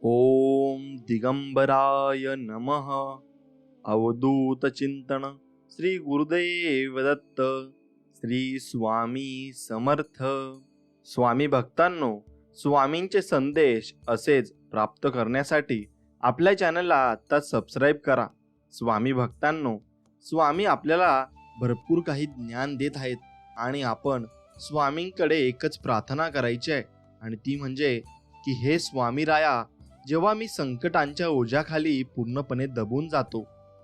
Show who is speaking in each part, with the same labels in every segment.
Speaker 1: ओम दिगंबराय नमः. अवधूत चिंतन श्री गुरुदेव दत्त. श्री स्वामी समर्थ. स्वामी भक्तांनो, स्वामींचे संदेश असेच प्राप्त करण्यासाठी आपल्या चॅनलला आता सबस्क्राईब करा. स्वामी भक्तांनो, स्वामी आपल्याला भरपूर काही ज्ञान देत आहेत आणि आपण स्वामींकडे एकच प्रार्थना करायची आहे, आणि ती म्हणजे की हे स्वामी राया, जेव्हा मी संकटांच्या ओझ्याखाली पूर्णपणे दबून जातो,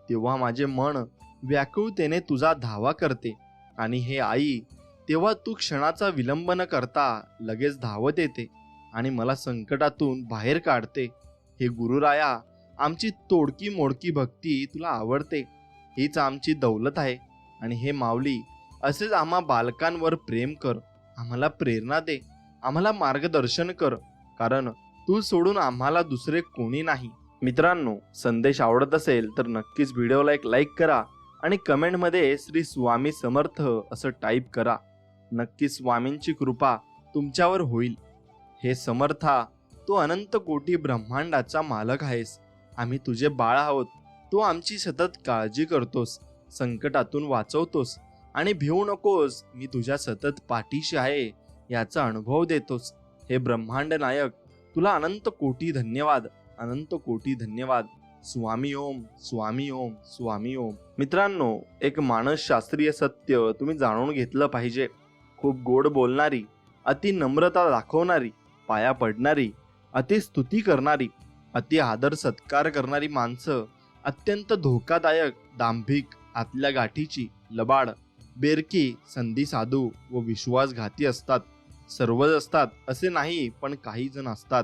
Speaker 1: तेव्हा माझे मन व्याकुळतेने तुझा धावा करते. आणि हे आई, तेव्हा तू क्षणाचा विलंब न करता लगेच धावत येते आणि मला संकटातून बाहेर काढते. हे गुरुराया, आमची तोडकी मोडकी भक्ती तुला आवडते, हीच आमची दौलत आहे. आणि हे माऊली, असेच आम्हा बालकांवर प्रेम कर, आम्हाला प्रेरणा दे, आम्हाला मार्गदर्शन कर, कारण तू सोडून आम्हाला दुसरे कोणी नाही. मित्रांनो, संदेश आवडत असेल तर नक्कीच व्हिडिओला एक लाईक करा आणि कमेंटमध्ये श्री स्वामी समर्थ असं टाईप करा. नक्की स्वामींची कृपा तुमच्यावर होईल. हे समर्था, तू अनंत कोटी ब्रह्मांडाचा मालक आहेस. आम्ही तुझे बाळ आहोत. तू आमची सतत काळजी करतोस, संकटातून वाचवतोस आणि भिवू नकोस, मी तुझ्या सतत पाठीशी आहे याचा अनुभव देतोस. हे ब्रह्मांड नायक, तुला अनंत कोटी धन्यवाद, अनंत कोटी धन्यवाद. स्वामी ओम, स्वामी ओम, स्वामी ओम. मित्रांनो, एक मानसशास्त्रीय सत्य तुम्ही जाणून घेतलं पाहिजे. खूप गोड बोलणारी, अति नम्रता दाखवणारी, पाया पडणारी, अति स्तुती करणारी, अति आदर सत्कार करणारी माणसं अत्यंत धोकादायक, दांभिक, आतल्या गाठीची, लबाड, बेरकी, संधी साधू व विश्वासघाती असतात. सर्वच असतात असे नाही, पण काही जण असतात.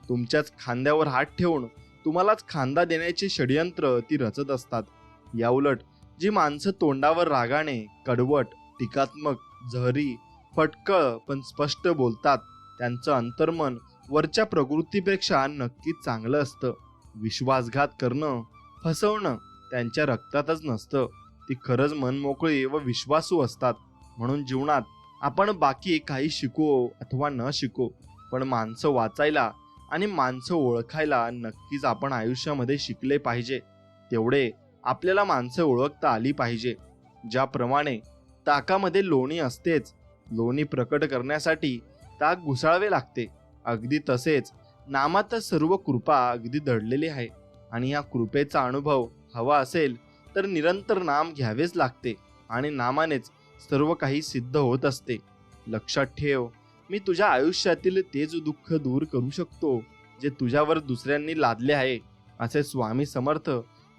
Speaker 1: तुमच्याच खांद्यावर हात ठेवून तुम्हालाच खांदा देण्याचे षडयंत्र ती रचत असतात. याउलट जी माणसं तोंडावर रागाने, कडवट, टीकात्मक, जहरी, फटकळ पण स्पष्ट बोलतात, त्यांचं अंतर्मन वरच्या प्रकृतीपेक्षा नक्कीच चांगलं असतं. विश्वासघात करणं, फसवणं त्यांच्या रक्तातच नसतं. ती खरंच मनमोकळी व विश्वासू असतात. म्हणून जीवनात आपण बाकी काही शिको अथवा न शिको, पण माणसं वाचायला आणि माणसं ओळखायला नक्कीच आपण आयुष्यामध्ये शिकले पाहिजे. तेवढे आपल्याला माणसं ओळखता आली पाहिजे. ज्याप्रमाणे ताकामध्ये लोणी असतेच, लोणी प्रकट करण्यासाठी ताक घुसाळवे लागते, अगदी तसेच नामात सर्व कृपा अगदी दडलेली आहे. आणि या कृपेचा अनुभव हवा असेल तर निरंतर नाम घ्यावेच लागते, आणि नामानेच सर्व काही सिद्ध होत असते. लक्षात ठेव, मी तुझ्या आयुष्यातील तेच दुःख दूर करू शकतो जे तुझ्यावर दुसऱ्यांनी लादले आहे, असे स्वामी समर्थ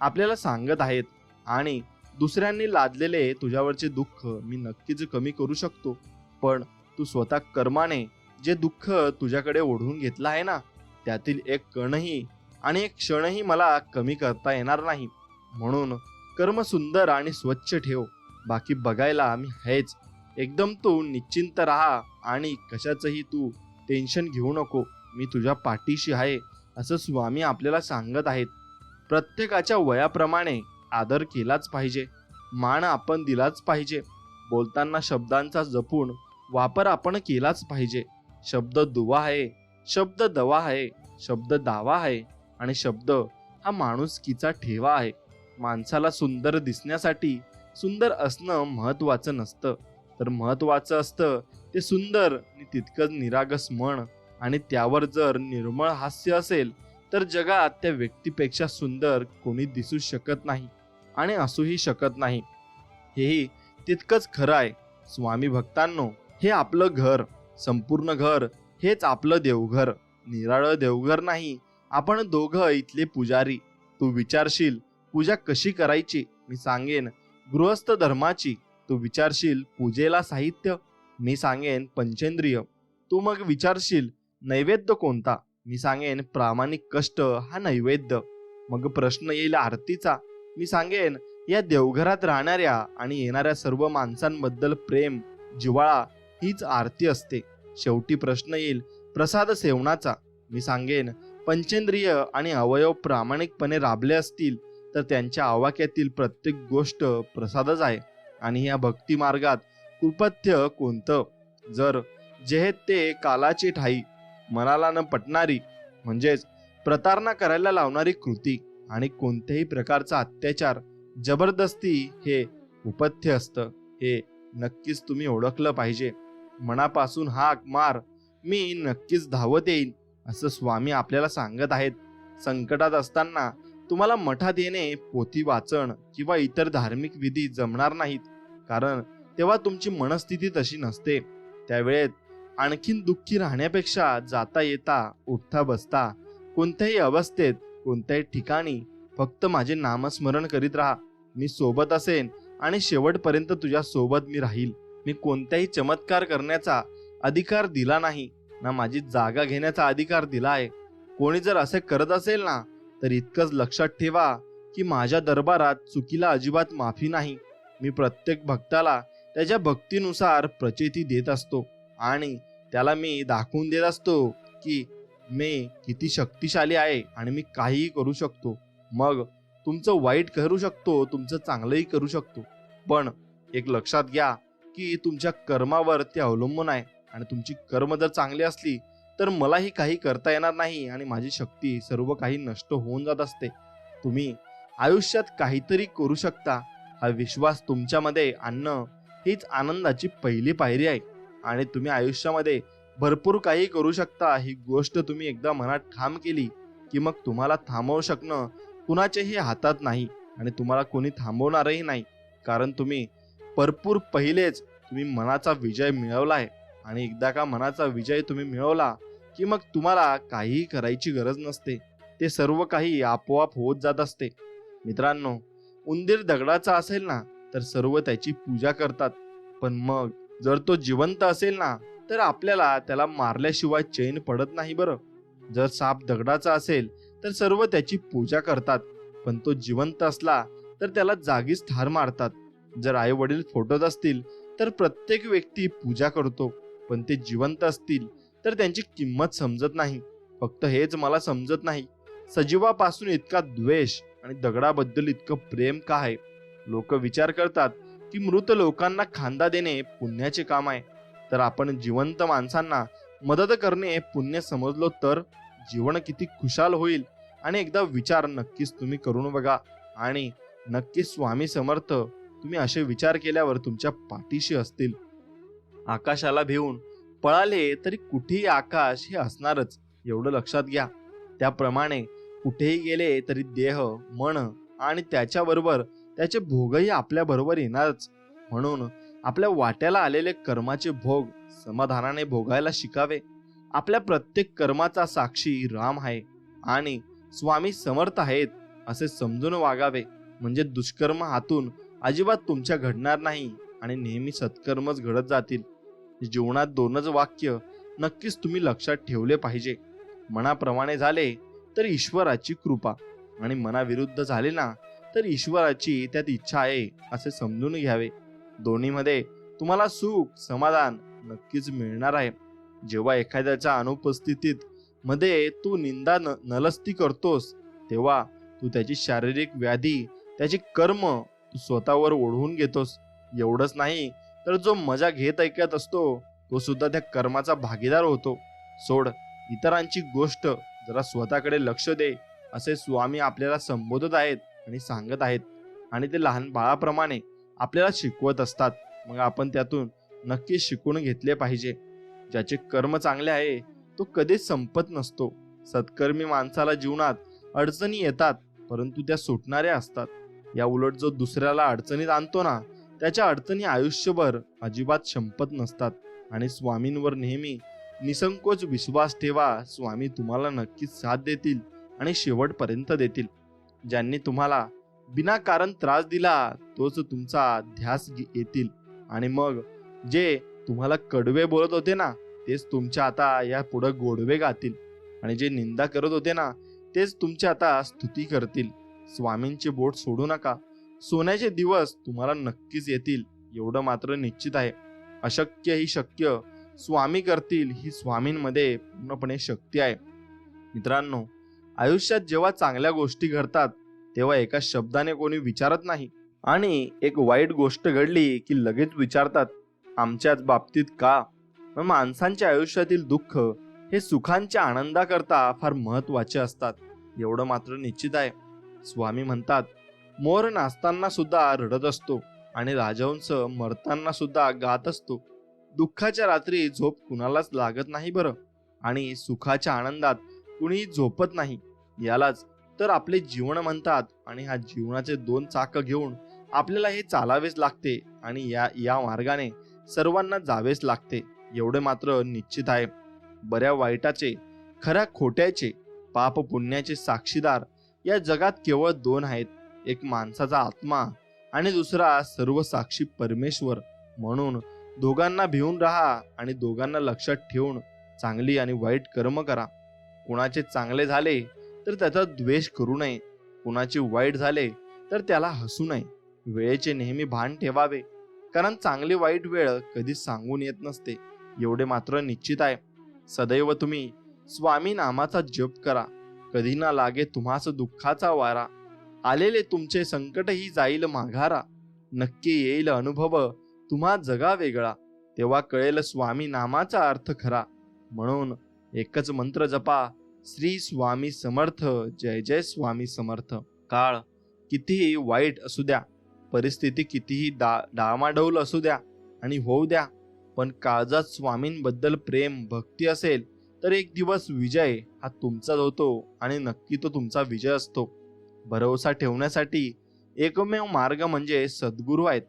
Speaker 1: आपल्याला सांगत आहेत. आणि दुसऱ्यांनी लादलेले तुझ्यावरचे दुःख मी नक्कीच कमी करू शकतो, पण तू स्वतः कर्माने जे दुःख तुझ्याकडे ओढून घेतलं आहे ना, त्यातील एक कणही आणि एक क्षणही मला कमी करता येणार नाही. म्हणून कर्म सुंदर आणि स्वच्छ ठेव, बाकी बघायला मी आहेच. एकदम तू निश्चिंत राहा आणि कशाचंही तू टेन्शन घेऊ नको, मी तुझ्या पाठीशी आहे, असं स्वामी आपल्याला सांगत आहेत. प्रत्येकाच्या वयाप्रमाणे आदर केलाच पाहिजे, मान आपण दिलाच पाहिजे. बोलताना शब्दांचा जपून वापर आपण केलाच पाहिजे. शब्द दुवा आहे, शब्द दवा आहे, शब्द दावा आहे, आणि शब्द हा माणुसकीचा ठेवा आहे. माणसाला सुंदर दिसण्यासाठी सुंदर असणं महत्वाचं नसतं, तर महत्वाचं असतं ते सुंदर आणि तितकंच निरागस मन. आणि त्यावर जर निर्मळ हास्य असेल तर जगात त्या व्यक्तीपेक्षा सुंदर कोणी दिसू शकत नाही आणि असूही शकत नाही. हेही तितकंच खरं आहे. स्वामी भक्तांनो, हे आपलं घर, संपूर्ण घर हेच आपलं देवघर. निराळं देवघर नाही, आपण दोघं इथले पुजारी. तू विचारशील पूजा कशी करायची, मी सांगेन गृहस्थ धर्माची. तू विचारशील पूजेला साहित्य, मी सांगेन पंचेंद्रिय. तू मग विचारशील नैवेद्य कोणता, मी सांगेन प्रामाणिक कष्ट हा नैवेद्य. मग प्रश्न येईल आरतीचा, मी सांगेन या देवघरात राहणाऱ्या आणि येणाऱ्या सर्व माणसांबद्दल प्रेम, जिव्हाळा हीच आरती असते. शेवटी प्रश्न येईल प्रसाद सेवनाचा, मी सांगेन पंचेंद्रिय आणि अवयव प्रामाणिकपणे राबले असतील तर त्यांच्या आवाक्यातील प्रत्येक गोष्ट प्रसादच आहे. आणि या भक्ती मार्गात कृपथ्य कोणतं, जर जे ते कालाची ठाई, मनाला न पटणारी, म्हणजेच प्रतारणा करायला लावणारी कृती आणि कोणत्याही प्रकारचा अत्याचार, जबरदस्ती हे उपथ्य असतं, हे नक्कीच तुम्ही ओळखलं पाहिजे. मनापासून हाक मार, मी नक्कीच धावत येईन, असं स्वामी आपल्याला सांगत आहेत. संकटात असताना तुम्हाला मठात येणे, पोथी वाचन किंवा इतर धार्मिक विधी जमणार नाहीत, कारण तेव्हा तुमची मनस्थिती तशी नसते. त्यावेळेत आणखीन दुःखी राहण्यापेक्षा जाता येता, उठता बसता, कोणत्याही अवस्थेत, कोणत्याही ठिकाणी फक्त माझे नामस्मरण करीत राहा. मी सोबत असेन आणि शेवटपर्यंत तुझ्या सोबत मी राहील. मी कोणत्याही चमत्कार करण्याचा अधिकार दिला नाही, ना माझी जागा घेण्याचा अधिकार दिला आहे. कोणी जर असे करत असेल ना, तर इतकंच लक्षात ठेवा की माझ्या दरबारात चुकीला अजिबात माफी नाही. मी प्रत्येक भक्ताला त्याच्या भक्तीनुसार प्रचिती देत असतो आणि त्याला मी दाखवून देत असतो की मी किती शक्तिशाली आहे आणि मी काहीही करू शकतो. मग तुमचं वाईट करू शकतो, तुमचं चांगलंही करू शकतो, पण एक लक्षात घ्या की तुमच्या कर्मावर ते अवलंबून आहे. आणि तुमची कर्म जर चांगली असली तर मलाही काही करता येणार नाही आणि माझी शक्ती सर्व काही नष्ट होऊन जात असते. तुम्ही आयुष्यात काहीतरी करू शकता, हा विश्वास तुमच्यामध्ये आणणं हीच आनंदाची पहिली पायरी आहे. आणि तुम्ही आयुष्यामध्ये भरपूर काही करू शकता, ही गोष्ट तुम्ही एकदा मनात ठाम केली की मग तुम्हाला थांबवू शकणं कुणाच्याही हातात नाही आणि तुम्हाला कोणी थांबवणारही नाही. कारण तुम्ही भरपूर पहिलेच तुम्ही मनाचा विजय मिळवला आहे. आणि एकदा का मनाचा विजय तुम्ही मिळवला की मग तुम्हाला काहीही करायची गरज नसते, ते सर्व काही आपोआप होत जात असते. मित्रांनो, उंदीर दगडाचा असेल ना तर सर्व त्याची पूजा करतात, पण मग जर तो जिवंत असेल ना तर आपल्याला त्याला मारल्याशिवाय चैन पडत नाही बरं. जर साप दगडाचा असेल तर सर्व त्याची पूजा करतात, पण तो जिवंत असला तर त्याला जागीच ठार मारतात. जर आई वडील फोटोत असतील तर प्रत्येक व्यक्ती पूजा करतो, पण ते जिवंत असतील तर त्यांची किंमत समजत नाही. फक्त हेच मला समजत नाही, सजीवापासून इतका द्वेष आणि दगडाबद्दल इतकं प्रेम का आहे? लोक विचार करतात की मृत लोकांना खांदा देणे पुण्याचे काम आहे, तर आपण जिवंत माणसांना मदत करणे पुण्य समजलो तर जीवन किती खुशाल होईल. आणि एकदा विचार नक्कीच तुम्ही करून बघा आणि नक्कीच स्वामी समर्थ तुम्ही असे विचार केल्यावर तुमच्या पाठीशी असतील. आकाशाला भिवून पळाले तरी कुठेही आकाश हे असणारच, एवढं लक्षात घ्या. त्याप्रमाणे कुठेही गेले तरी देह, मन आणि त्याच्याबरोबर त्याचे भोगही आपल्या बरोबर येणारच. म्हणून आपल्या वाट्याला आलेले कर्माचे भोग समाधानाने भोगायला शिकावे. आपल्या प्रत्येक कर्माचा साक्षी राम आहे आणि स्वामी समर्थ आहेत असे समजून वागावे. म्हणजे दुष्कर्म हातून अजिबात तुमच्या घडणार नाही आणि नेहमी सत्कर्मच घडत जातील. जीवनात दोनच वाक्य नक्कीच तुम्ही लक्षात ठेवले पाहिजे. मनाप्रमाणे झाले तर ईश्वराची कृपा, आणि मनाविरुद्ध झाले ना तर ईश्वराची त्यात इच्छा आहे असे समजून घ्यावे. दोन्हीमध्ये तुम्हाला सुख समाधान नक्कीच मिळणार आहे. जेव्हा एखाद्याच्या अनुपस्थितीत मध्ये तू निंदा नलस्ती करतोस, तेव्हा तू त्याची शारीरिक व्याधी, त्याची कर्म तू स्वतःवर ओढवून घेतोस. एवढंच नाही तर जो मजा घेत ऐकत असतो तो सुद्धा त्या कर्माचा भागीदार होतो. सोड इतरांची गोष्ट, जरा स्वतःकडे लक्ष दे, असे स्वामी आपल्याला संबोधत आहेत आणि सांगत आहेत. आणि ते लहान बाळाप्रमाणे आपल्याला शिकवत असतात. मग आपण त्यातून नक्की शिकून घेतले पाहिजे. ज्याचे कर्म चांगले आहे तो कधीच संपत नसतो. सत्कर्मी माणसाला जीवनात अडचणी येतात, परंतु त्या सुटणाऱ्या असतात. या उलट जो दुसऱ्याला अडचणीत आणतो ना, त्याच्या अडचणी आयुष्यभर अजिबात संपत नसतात. आणि स्वामींवर नेहमी निसंकोच विश्वास ठेवा. स्वामी तुम्हाला नक्कीच साथ देतील आणि शेवटपर्यंत देतील. ज्यांनी तुम्हाला विनाकारण त्रास दिला तोच तुमचा ध्यास येतील, आणि मग जे तुम्हाला कडवे बोलत होते ना तेच तुमच्या आता या पुढे गोडवे गातील, आणि जे निंदा करत होते ना तेच तुमच्या आता स्तुती करतील. स्वामींचे बोट सोडू नका. सोन्याचे दिवस तुम्हाला नक्कीच येतील, एवढं मात्र निश्चित आहे. अशक्य ही शक्य स्वामी करतील, ही स्वामींमध्ये पूर्णपणे शक्ती आहे. मित्रांनो, आयुष्यात जेव्हा चांगल्या गोष्टी घडतात तेव्हा एका शब्दाने कोणी विचारत नाही, आणि एक वाईट गोष्ट घडली की लगेच विचारतात आमच्याच बाबतीत का? मग माणसांच्या आयुष्यातील दुःख हे सुखांच्या आनंदाकरता फार महत्वाचे असतात, एवढं मात्र निश्चित आहे. स्वामी म्हणतात, मोर नाचताना सुद्धा रडत असतो आणि राजहंस मरताना सुद्धा गात असतो. दुःखाच्या रात्री झोप कुणालाच लागत नाही बरं, आणि सुखाच्या आनंदात कुणीही झोपत नाही. यालाच तर आपले जीवन म्हणतात. आणि ह्या जीवनाचे दोन चाक घेऊन आपल्याला हे चालावेच लागते आणि या या मार्गाने सर्वांना जावेच लागते, एवढे मात्र निश्चित आहे. बऱ्या वाईटाचे, खऱ्या खोट्याचे, पाप पुण्याचे साक्षीदार या जगात केवळ दोन आहेत, एक माणसाचा आत्मा आणि दुसरा सर्व साक्षी परमेश्वर. म्हणून दोघांना भिवून राहा आणि दोघांना लक्षात ठेवून चांगली आणि वाईट कर्म करा. कुणाचे चांगले झाले तर त्याचा द्वेष करू नये, कुणाचे वाईट झाले तर त्याला हसू नये. वेळेचे नेहमी भान ठेवावे, कारण चांगली वाईट वेळ कधीच सांगून येत नसते, एवढे मात्र निश्चित आहे. सदैव तुम्ही स्वामी नामाचा जप करा, कधी ना लागे तुम्हास दुःखाचा वारा. आलेले तुमचे संकटही जाईल माघारा, नक्की येईल अनुभव तुम्हा जगा वेगळा. तेव्हा कळेल स्वामी नामाचा अर्थ खरा. म्हणून एकच मंत्र जपा, श्री स्वामी समर्थ, जय जय स्वामी समर्थ. काळ कितीही वाईट असू द्या, परिस्थिती कितीही डामाडौल असू द्या आणि होऊ द्या, पण काळजात स्वामींबद्दल प्रेम भक्ती असेल तर एक दिवस विजय हा तुमचाच होतो आणि नक्की तो तुमचा विजय असतो. भरोसा ठेवण्यासाठी एकमेव मार्ग म्हणजे सद्गुरू आहेत,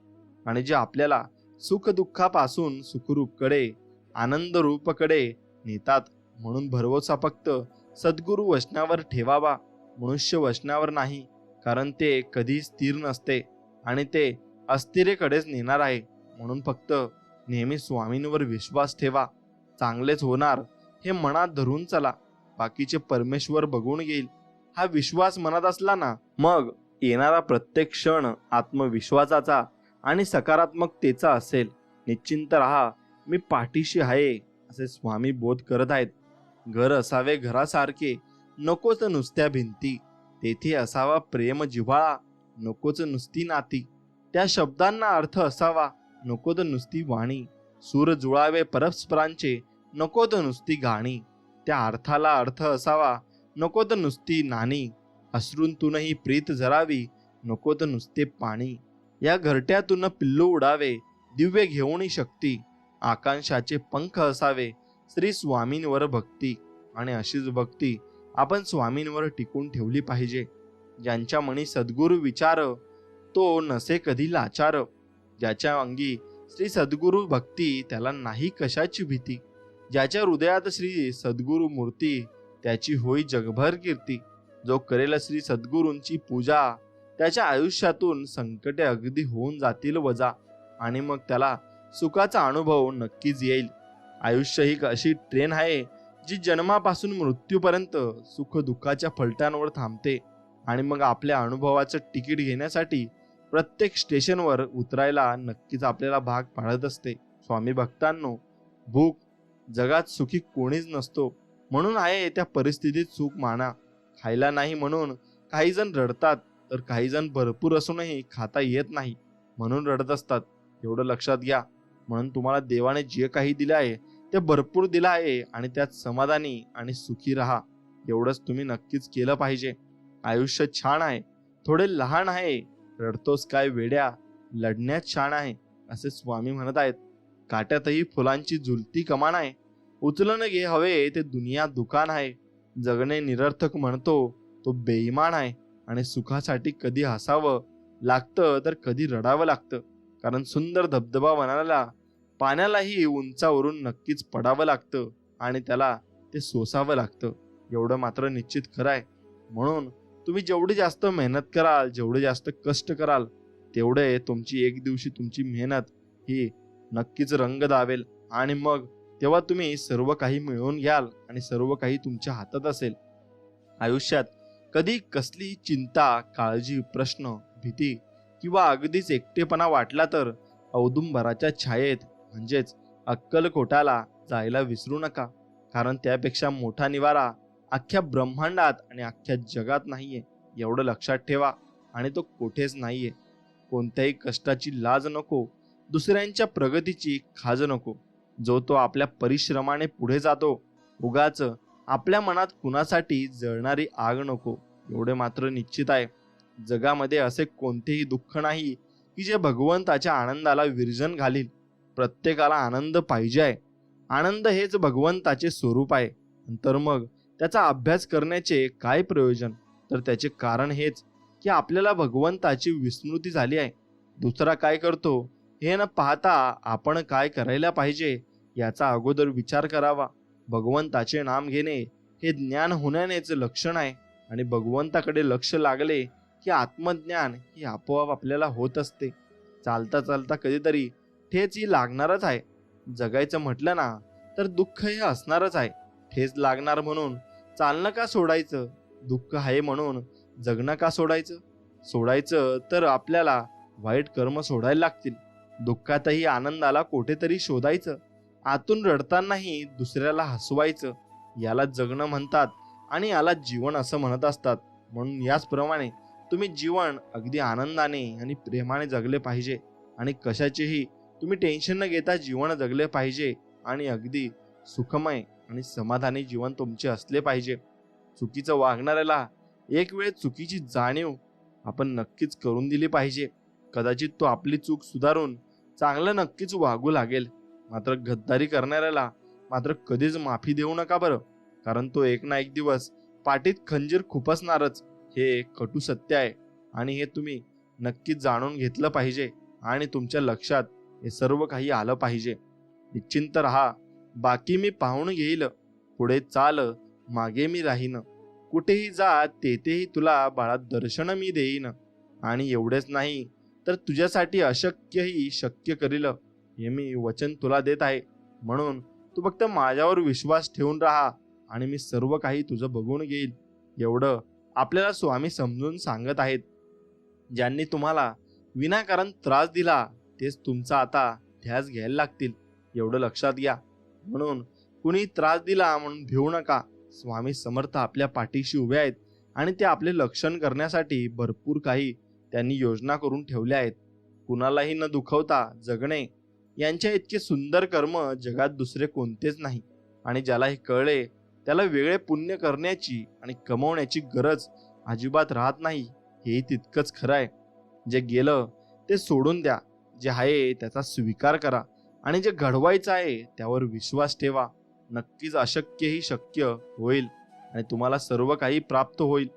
Speaker 1: आणि जे आपल्याला सुख दुःखापासून सुखरूपकडे, आनंद रूपकडे नेतात. म्हणून भरवसा फक्त सद्गुरू वचनावर ठेवावा, मनुष्य वचनावर नाही, कारण ते कधी स्थिर नसते आणि ते अस्थिरेकडेच नेणार आहे. म्हणून फक्त नेहमी स्वामींवर विश्वास ठेवा, चांगलेच होणार हे मनात धरून चला, बाकीचे परमेश्वर बघून घेईल. हा विश्वास मनात असला ना, मग येणारा प्रत्येक क्षण आत्मविश्वासाचा आणि सकारात्मकतेचा असेल. निश्चिंत राहा, मी पाठीशी आहे, असे स्वामी बोध करत आहेत. घर असावे घरासारखे, नकोच नुसत्या भिंती, तेथे असावा प्रेम जिव्हाळा, नकोच नुसती नाती. त्या शब्दांना अर्थ असावा, नकोत नुसती वाणी. सूर जुळावे परस्परांचे, नकोत नुसती गाणी. त्या अर्थाला अर्थ असावा, नकोत नुसती नाणी. अश्रूंतूनही प्रीत जरावी, नकोत नुसते पाणी. या घरट्यातून पिल्लू उडावे, दिव्य घेऊनी शक्ती. आकांक्षाचे पंख असावे, श्री स्वामींवर भक्ती. आणि अशीच भक्ती आपण स्वामींवर टिकून ठेवली पाहिजे. ज्यांच्या मनी सद्गुरू विचार, तो नसे कधी लाचार. ज्याच्या अंगी श्री सद्गुरू भक्ती, त्याला नाही कशाची भीती. ज्याच्या हृदयात श्री सद्गुरू मूर्ती, त्याची होई जगभर कीर्ती. जो करेल श्री सद्गुरूंची पूजा, त्याच्या आयुष्यातून संकटे अगदी होऊन जातील वजा, आणि मग त्याला सुखाचा अनुभव नक्कीच येईल. आयुष्य ही अशी ट्रेन आहे जी जन्मापासून मृत्यूपर्यंत सुख दुःखाच्या फलट्यांवर थांबते, आणि मग आपल्या अनुभवाचं तिकीट घेण्यासाठी प्रत्येक स्टेशनवर उतरायला नक्कीच आपल्याला भाग पाडत असते. स्वामी भक्तांनो, भूक जगात सुखी कोणीच नसतो, म्हणून आहे त्या परिस्थितीत सुख माना. खायला नाही म्हणून काही जण रडतात, तर काही जण भरपूर असूनही खाता येत नाही म्हणून रडत असतात, एवढं लक्षात घ्या. म्हणून तुम्हाला देवाने जे काही दिले आहे ते भरपूर दिलं आहे, आणि त्यात समाधानी आणि सुखी राहा. एवढंच तुम्ही नक्कीच केलं पाहिजे. आयुष्य छान आहे, थोडे लहान आहे, रडतोस काय वेड्या, लढण्यात छान आहे, असे स्वामी म्हणत आहेत. काट्यातही फुलांची झुलती कमान आहे, उचलून घे हवे ते दुनिया दुकान आहे. जगणे निरर्थक म्हणतो तो बेईमान आहे, आणि सुखासाठी कधी हसावं लागतं तर कधी रडावं लागतं. कारण सुंदर धबधबा बनायला पाण्यालाही उंचावरून नक्कीच पडावं लागतं, आणि त्याला ते सोसावं लागतं, एवढं मात्र निश्चित खरं आहे. म्हणून तुम्ही जेवढी जास्त मेहनत कराल, जेवढे जास्त कष्ट कराल, तेवढे तुमची एक दिवशी तुमची मेहनत ही नक्कीच रंग दावेल, आणि मग तेव्हा तुम्ही सर्व काही मिळवून घ्याल आणि सर्व काही तुमच्या हातात असेल. आयुष्यात कधी कसली चिंता, काळजी, प्रश्न, भीती किंवा अगदीच एकटेपणा वाटला तर औदुंबराच्या छायेत म्हणजेच अक्कलकोटाला जायला विसरू नका. कारण त्यापेक्षा मोठा निवारा अख्ख्या ब्रह्मांडात आणि अख्ख्या जगात नाहीये, एवढं लक्षात ठेवा. आणि तो कोठेच नाहीये. कोणत्याही कष्टाची लाज नको, दुसऱ्यांच्या प्रगतीची खाज नको. जो तो आपल्या परिश्रमाने पुढे जातो उगाच आपल्या मनात कुणासाठी जळणारी आग नको. एवढे मात्र निश्चित आहे, जगामध्ये असे कोणतेही दुःख नाही की जे भगवंताच्या आनंदाला विरजन घालील. प्रत्येकाला आनंद पाहिजे आहे. आनंद हेच भगवंताचे स्वरूप आहे. तर मग त्याचा अभ्यास करण्याचे काय प्रयोजन? तर त्याचे कारण हेच की आपल्याला भगवंताची विस्मृती झाली आहे. दुसरा काय करतो हे न पाहता आपण काय करायला पाहिजे याचा अगोदर विचार करावा. भगवंताचे नाम घेणे हे ज्ञान होण्यानेच लक्षण आहे. आणि भगवंताकडे लक्ष लागले की आत्मज्ञान ही आपोआप आपल्याला होत असते. चालता चालता कधीतरी ठेच ही लागणारच आहे. जगायचं म्हटलं ना तर दुःख हे असणारच आहे. ठेच लागणार म्हणून चालणं का सोडायचं? दुःख आहे म्हणून जगणं का सोडायचं? सोडायचं तर आपल्याला वाईट कर्म सोडायला लागतील. दुःखातही आनंदाला कुठेतरी शोधायचं. आतून रडतानाही दुसऱ्याला हसवायचं. याला जगणं म्हणतात आणि याला जीवन असं म्हणत असतात. म्हणून याचप्रमाणे तुम्ही जीवन अगदी आनंदाने आणि प्रेमाने जगले पाहिजे. आणि कशाचेही तुम्ही टेन्शन न घेता जीवन जगले पाहिजे. आणि अगदी सुखमय आणि समाधानी जीवन तुमचे असले पाहिजे. चुकीचं वागणाऱ्याला एक वेळ चुकीची जाणीव आपण नक्कीच करून दिली पाहिजे. कदाचित तो आपली चूक सुधारून चांगलं नक्कीच वागू लागेल. मात्र गद्दारी करणाऱ्याला मात्र कधीच माफी देऊ नका बरं. कारण तो एक ना एक दिवस पाठीत खंजीर खुपसणारच. हे कटू सत्य आहे आणि हे तुम्ही नक्कीच जाणून घेतलं पाहिजे. आणि तुमच्या लक्षात हे सर्व काही आलं पाहिजे. निश्चिंत राहा, बाकी मी पाहून घेईल. पुढे चाल, मागे मी राहीन. कुठेही जा, तेथेही तुला बाळा दर्शन मी देईन. आणि एवढेच नाही तर तुझ्यासाठी अशक्यही शक्य करील, हे मी वचन तुला देत आहे. म्हणून तू फक्त माझ्यावर विश्वास ठेवून राहा आणि मी सर्व काही तुझं बघून घेईल. एवढं आपल्याला स्वामी समजून सांगत आहेत. ज्यांनी तुम्हाला विनाकारण त्रास दिला तेच तुमचा आता ध्यास घ्यायला लागतील, एवढं लक्षात घ्या. म्हणून कुणी त्रास दिला म्हणून भिवू नका. स्वामी समर्थ आपल्या पाठीशी उभे आहेत आणि ते आपले रक्षण करण्यासाठी भरपूर काही त्यांनी योजना करून ठेवल्या आहेत. कुणालाही न दुखवता जगणे यांच्या इतके सुंदर कर्म जगात दुसरे कोणतेच नाही. आणि ज्याला हे कळले त्याला वेगळे पुण्य करण्याची आणि कमवण्याची गरज अजिबात राहत नाही. हेही तितकंच खरं आहे. जे गेलं ते सोडून द्या. जे आहे त्याचा स्वीकार करा आणि जे घडवायचं आहे त्यावर विश्वास ठेवा. नक्कीच अशक्यही शक्य होईल आणि तुम्हाला सर्व काही प्राप्त होईल.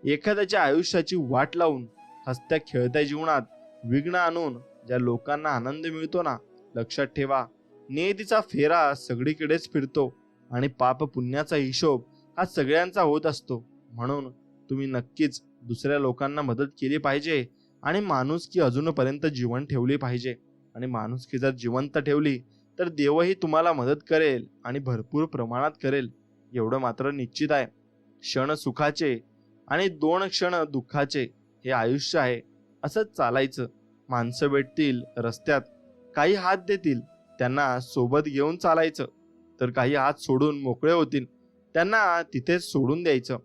Speaker 1: एखाद्याच्या आयुष्याची वाट लावून हसत्या खेळत्या जीवनात विघ्न आणून ज्या लोकांना आनंद मिळतो ना, लक्षात ठेवा, नियतीचा फेरा सगळीकडेच फिरतो आणि पाप पुण्याचा हिशोब हा सगळ्यांचा होत असतो. म्हणून तुम्ही नक्कीच दुसऱ्या लोकांना मदत केली पाहिजे आणि माणुसकी अजूनपर्यंत जीवन ठेवली पाहिजे. आणि माणुसकी जर जिवंत ठेवली तर देवही तुम्हाला मदत करेल आणि भरपूर प्रमाणात करेल, एवढं मात्र निश्चित आहे. क्षण सुखाचे आणि 2 क्षण दुःखाचे हे आयुष्य आहे. असंच चालायचं. माणसं भेटतील रस्त्यात, काही हात देतील, त्यांना सोबत घेऊन चालायचं. तर काही हात सोडून मोकळे होतील, त्यांना तिथेच सोडून द्यायचं.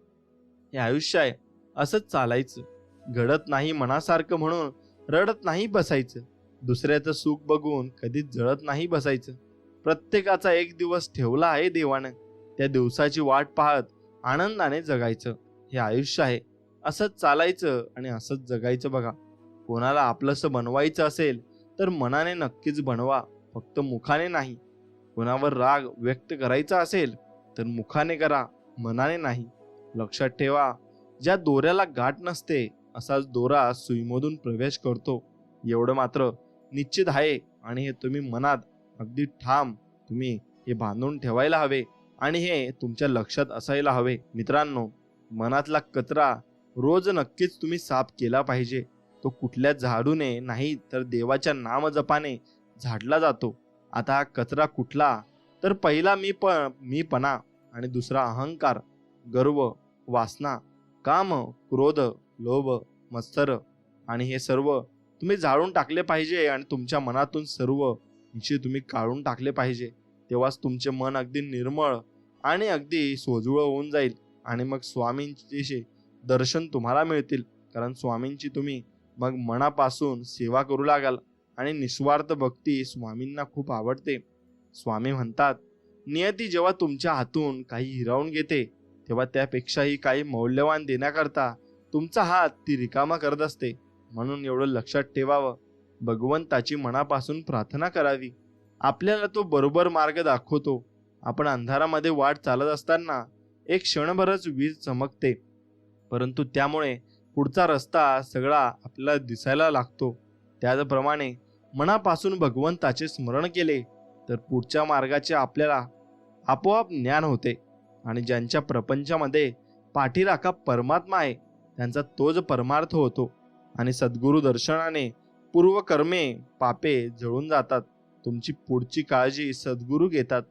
Speaker 1: हे आयुष्य आहे. असंच चालायचं. घडत नाही मनासारखं म्हणून रडत नाही बसायचं. दुसऱ्याचं सुख बघून कधीच जळत नाही बसायचं. प्रत्येकाचा एक दिवस ठेवला आहे देवानं. त्या दिवसाची वाट पाहत आनंदाने जगायचं. हे आयुष्य आहे. असंच चालायचं आणि असंच जगायचं बघा. कोणाला आपलंसं बनवायचं असेल तर मनाने नक्कीच बनवा, फक्त मुखाने नाही. कोणावर राग व्यक्त करायचा असेल तर मुखाने करा, मनाने नाही. लक्षात ठेवा, ज्या दोऱ्याला गाठ नसते असाच दोरा सुईमधून प्रवेश करतो, एवढं मात्र निश्चित आहे. आणि हे तुम्ही मनात अगदी ठाम तुम्ही हे बांधून ठेवायला हवे आणि हे तुमच्या लक्षात असायला हवे. मित्रांनो, मनातला कचरा रोज नक्कीच तुम्ही साफ केला पाहिजे. तो कुठल्या झाडूने नाही तर देवाच्या नामजपाने झाडला जातो. आता हा कचरा कुठला? तर पहिला मीपणा आणि दुसरा अहंकार, गर्व, वासना, काम, क्रोध, लोभ, मत्सर. आणि हे सर्व तुम्ही जाळून टाकले पाहिजे आणि तुमच्या मनातून सर्व विषय तुम्ही काढून टाकले पाहिजे. तेव्हाच तुमचे मन अगदी निर्मळ आणि अगदी सोजवळ होऊन जाईल आणि मग स्वामींचे दर्शन तुम्हाला मिळतील. कारण स्वामींची तुम्ही मग मनापासून सेवा करू लागाल आणि निस्वार्थ भक्ती स्वामींना खूप आवडते. स्वामी म्हणतात, नियती जेव्हा तुमच्या हातून काही हिरावून घेते तेव्हा त्यापेक्षाही काही मौल्यवान देण्याकरता तुमचा हात ती रिकामा करत असते. म्हणून एवढं लक्षात ठेवावं, भगवंताची मनापासून प्रार्थना करावी. आपल्याला तो बरोबर मार्ग दाखवतो. आपण अंधारामध्ये वाट चालत असताना एक क्षणभरच वीज चमकते, परंतु त्यामुळे पुढचा रस्ता सगळा आपल्याला दिसायला लागतो. त्याचप्रमाणे मनापासून भगवंताचे स्मरण केले तर पुढच्या मार्गाचे आपल्याला आपोआप ज्ञान होते. आणि ज्यांच्या प्रपंचामध्ये पाठीराखा परमात्मा आहे त्यांचा तोच परमार्थ होतो. आणि सद्गुरु दर्शनाने पूर्वकर्मे पापे जळून जातात. तुमची पुढची काळजी सद्गुरु घेतात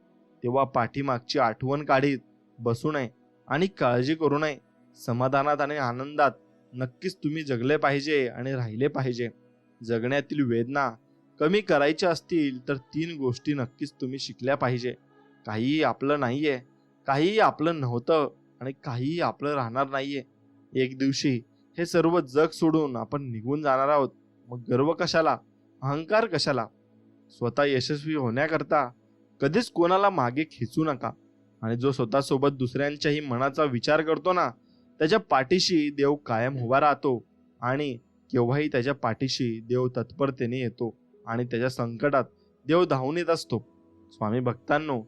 Speaker 1: तेव्हा पाठीमागची आठवण काढीत बसू नये आणि काळजी करू नये. समाधानात आणि आनंदात नक्कीच तुम्ही जगले पाहिजे आणि राहिले पाहिजे. जगण्यातील वेदना कमी करायच्या असतील तर 3 गोष्टी नक्कीच तुम्ही शिकल्या पाहिजे. काहीही आपलं नाहीये, काहीही आपलं नव्हतं आणि काहीही आपलं राहणार नाहीये. एक दिवशी हे सर्व जग सोडून आपण निघून जाणार आहोत. मग गर्व कशाला, अहंकार कशाला? स्वतः यशस्वी होण्याकरता कधीच कोणाला मागे खेचू नका. आणि जो स्वतःसोबत दुसऱ्यांच्याही मनाचा विचार करतो ना, त्याच्या पाठीशी देव कायम उभा राहतो. आणि केव्हाही त्याच्या पाठीशी देव तत्परतेने येतो आणि त्याच्या संकटात देव धावून येत असतो. स्वामी भक्तांनो,